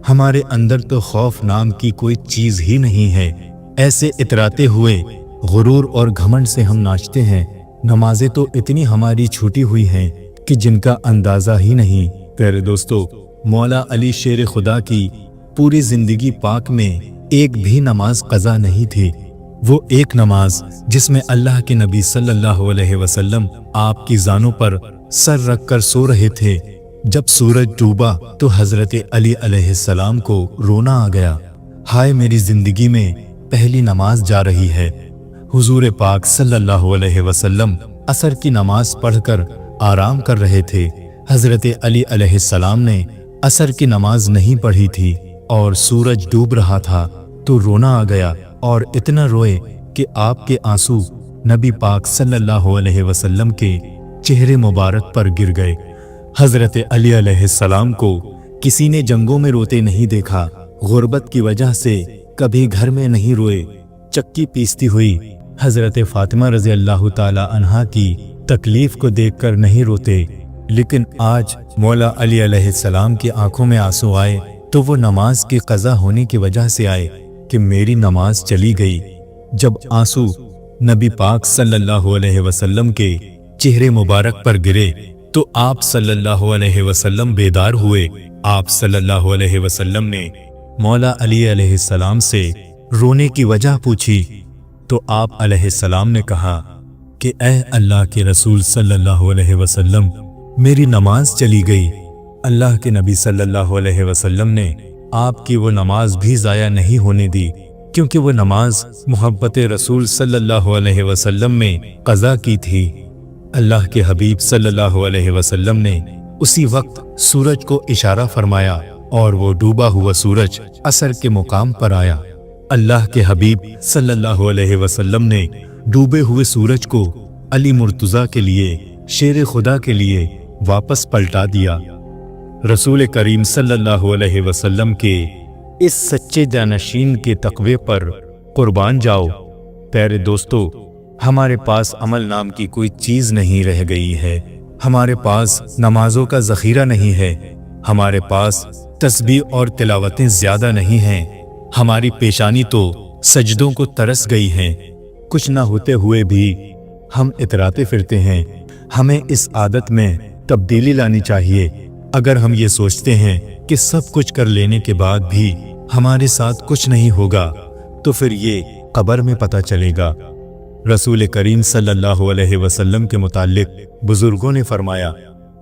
Speaker 1: हमारे अंदर तो खौफ नाम की कोई चीज़ ही नहीं है। ऐसे इतराते हुए गुरूर और घमंड से हम नाचते हैं। नमाजें तो इतनी हमारी छूटी हुई हैं कि जिनका अंदाज़ा ही नहीं। प्यारे दोस्तों, मौला अली शेर खुदा की पूरी ज़िंदगी पाक में एक भी नमाज क़ज़ा नहीं थी। वो एक नमाज जिसमें अल्लाह के नबी सल्लल्लाहु अलैहि वसल्लम आपकी ज़ानों पर सर रख कर सो रहे थे। जब सूरज डूबा तो हज़रत अली अलैहिस्सलाम को रोना आ गया। हाय, मेरी ज़िंदगी में पहली नमाज जा रही है। हुजूर पाक सल्लल्लाहु अलैहि वसल्लम असर की नमाज पढ़कर आराम कर रहे थे। हज़रत अली अलैहिस्सलाम ने असर की नमाज नहीं पढ़ी थी और सूरज डूब रहा था। तो रोना आ गया और इतना रोए कि आपके आंसू नबी पाक सल्लल्लाहु अलैहि वसल्लम के चेहरे मुबारक पर गिर गए। हजरत अली अलैहिस्सलाम को किसी ने जंगों में रोते नहीं देखा, गुर्बत की वजह से कभी घर में नहीं रोए, चक्की पीसती हुई हजरत फातिमा रज़ी अल्लाह ताला अन्हा की तकलीफ को देखकर नहीं रोते। लेकिन आज मौला अली अलैहिस्सलाम की आंखों में आंसू आए तो वो नमाज की क़ज़ा होने की वजह से आए कि मेरी नमाज चली गई। जब आंसू नबी पाक सल्लल्लाहु अलैहि वसल्लम के चेहरे मुबारक पर गिरे तो आप सल्लल्लाहु अलैहि वसल्लम बेदार हुए। आप सल्लल्लाहु अलैहि वसल्लम ने मौला अली अलैहिस्सलाम से रोने की वजह पूछी तो आप अलैहिस्सलाम ने कहा कि ऐ अल्लाह के रसूल सल्लल्लाहु अलैहि वसल्लम, मेरी नमाज चली गई। अल्लाह के नबी सल्लल्लाहु अलैहि वसल्लम ने आपकी वो नमाज भी ज़ाया नहीं होने दी, क्योंकि वो नमाज मोहब्बत रसूल सल्लल्लाहु अलैहि वसल्लम में क़ज़ा की थी। अल्लाह के हबीब सल्लल्लाहु अलैहि वसल्लम ने उसी वक्त सूरज को इशारा फरमाया और वो डूबा हुआ सूरज असर के मुकाम पर आया। अल्लाह के हबीब सल्लल्लाहु अलैहि वसल्लम ने डूबे हुए सूरज को अली मुर्तज़ा के लिए, शेर खुदा के लिए वापस पलटा दिया। रसूल करीम सल्लल्लाहु अलैहि वसल्लम के इस सच्चे जानशीन के तक़वे पर कुर्बान जाओ। प्यारे दोस्तों, हमारे पास अमल नाम की कोई चीज़ नहीं रह गई है, हमारे पास नमाजों का ज़ख़ीरा नहीं है, हमारे पास तस्बीह और तिलावतें ज़्यादा नहीं हैं, हमारी पेशानी तो सजदों को तरस गई हैं। कुछ ना होते हुए भी हम इतराते फिरते हैं। हमें इस आदत में तब्दीली लानी चाहिए। अगर हम ये सोचते हैं कि सब कुछ कर लेने के बाद भी हमारे साथ कुछ नहीं होगा तो फिर ये कब्र में पता चलेगा। रसूल करीम सल्लल्लाहु अलैहि वसल्लम के मुताल्लिक बुजुर्गों ने फरमाया,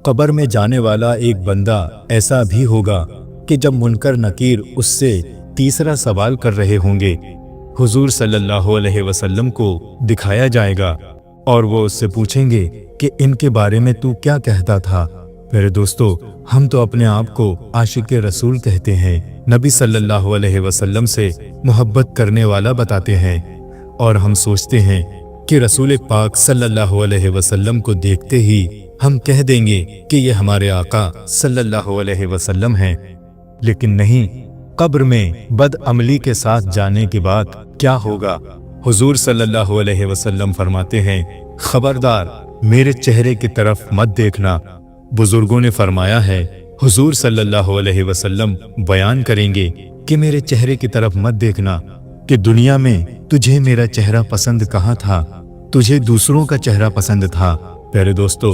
Speaker 1: कब्र में जाने वाला एक बंदा ऐसा भी होगा कि जब मुनकर नकीर उससे तीसरा सवाल कर रहे होंगे, हुजूर सल्लल्लाहु अलैहि वसल्लम को दिखाया जाएगा और वो उससे पूछेंगे कि इनके बारे में तू क्या कहता था। मेरे दोस्तों, हम तो अपने आप को आशिक रसूल कहते हैं, नबी सल्लल्लाहु अलैहि वसल्लम से मोहब्बत करने वाला बताते हैं और हम सोचते हैं कि रसूल पाक सल्लल्लाहु अलैहि वसल्लम को देखते ही हम कह देंगे कि ये हमारे आका सल्लल्लाहु अलैहि वसल्लम हैं। लेकिन नहीं, कब्र में बदअमली के साथ जाने के बाद क्या होगा? हुजूर सल्लल्लाहु अलैहि वसल्लम फरमाते हैं, खबरदार मेरे चेहरे की तरफ मत देखना। बुजुर्गों ने फरमाया है, हुजूर सल्लल्लाहु अलैहि वसल्लम बयान करेंगे कि मेरे चेहरे की तरफ मत देखना, कि दुनिया में तुझे मेरा चेहरा पसंद कहाँ था, तुझे दूसरों का चेहरा पसंद था। प्यारे दोस्तों,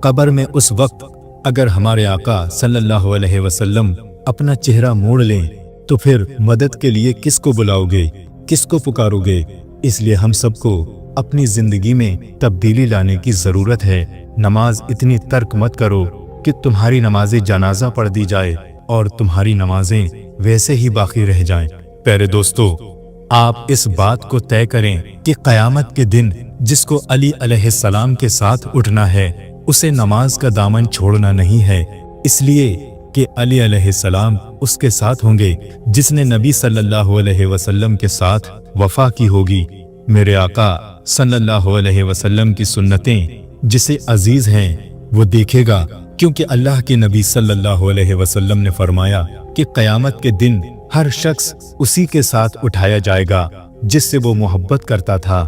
Speaker 1: कब्र में उस वक्त अगर हमारे आका सल्लल्लाहु अलैहि वसल्लम अपना चेहरा मोड़ लें तो फिर मदद के लिए किसको बुलाओगे, किसको पुकारोगे? इसलिए हम सबको अपनी जिंदगी में तब्दीली लाने की जरूरत है। नमाज इतनी तर्क मत करो कि तुम्हारी नमाज़े जनाजा पढ़ दी जाए और तुम्हारी नमाजें वैसे ही बाकी रह जाएं। प्यारे दोस्तों, आप इस बात को तय करें कि क़यामत के दिन जिसको अली अलैहिस्सलाम के साथ उठना है उसे नमाज का दामन छोड़ना नहीं है, इसलिए कि अली अलैहिस्सलाम उसके साथ होंगे जिसने नबी सल्लल्लाहु अलैहि वसल्लम के साथ वफा की होगी। मेरे आका सल्लल्लाहु अलैहि वसल्लम की सुन्नतें जिसे अजीज हैं वो देखेगा, क्योंकि अल्लाह के नबी सल्लल्लाहु अलैहि वसल्लम ने फरमाया कि क़यामत के दिन हर शख्स उसी के साथ उठाया जाएगा जिससे वो मोहब्बत करता था।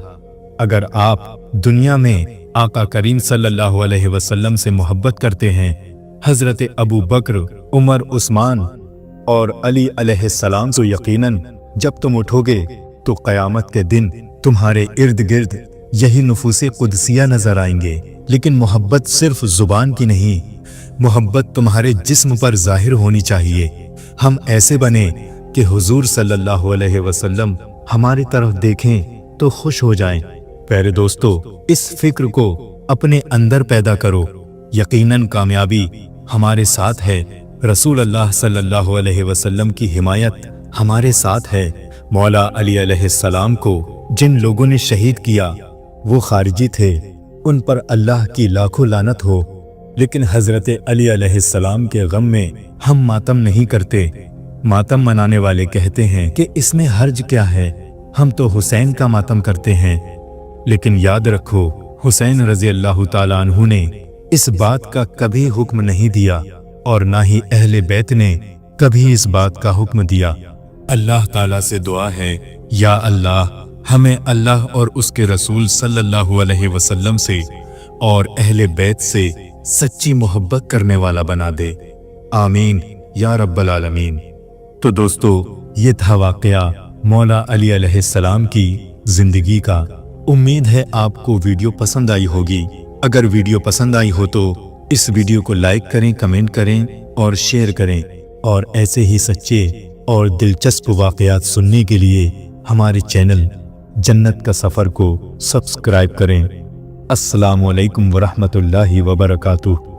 Speaker 1: अगर आप दुनिया में आका करीम सल्लल्लाहु अलैहि वसल्लम से मोहब्बत करते हैं, हजरत अबू बकर, उमर, उस्मान और अली अलैहिस्सलाम, तो यकीनन जब तुम उठोगे तो क़यामत के दिन तुम्हारे इर्द गिर्द यही नुफूसे कुदसिया नजर आएंगे। लेकिन मोहब्बत सिर्फ जुबान की नहीं, मोहब्बत तुम्हारे जिस्म पर जाहिर होनी चाहिए। हम ऐसे बने कि हुजूर सल्लल्लाहु अलैहि वसल्लम हमारी तरफ देखें तो खुश हो जाएं। प्यारे दोस्तों, इस फिक्र को अपने अंदर पैदा करो। यकीनन कामयाबी हमारे साथ है। रसूल अल्लाह सल्लल्लाहु अलैहि वसल्लम की हिमायत हमारे साथ है। मौला अली अलैहिस्सलाम को जिन लोगों ने शहीद किया वो खारिजी थे, उन पर अल्लाह की लाखों लानत हो। लेकिन हजरत अली अलैहिस्सलाम के गम में हम मातम नहीं करते। मातम मनाने वाले कहते हैं कि इसमें हर्ज क्या है, हम तो हुसैन का मातम करते हैं। लेकिन याद रखो, हुसैन रज़ी अल्लाह ताला अन्हु ने इस बात का कभी हुक्म नहीं दिया और ना ही अहले बैत ने कभी इस बात का हुक्म दिया। अल्लाह ताला से दुआ है, या अल्लाह हमें अल्लाह और उसके रसूल सल्लल्लाहु अलैहि वसल्लम से और अहले बैत से सच्ची मोहब्बत करने वाला बना दे। आमीन या रब्बल आलमीन। तो दोस्तों, ये था वाक़या मौला अली अलैहिस्सलाम की जिंदगी का। उम्मीद है आपको वीडियो पसंद आई होगी। अगर वीडियो पसंद आई हो तो इस वीडियो को लाइक करें, कमेंट करें और शेयर करें। और ऐसे ही सच्चे और दिलचस्प वाक़यात सुनने के लिए हमारे चैनल जन्नत का सफ़र को सब्सक्राइब करें। अस्सलामु अलैकुम वरहमतुल्लाहि वबरकातुहू।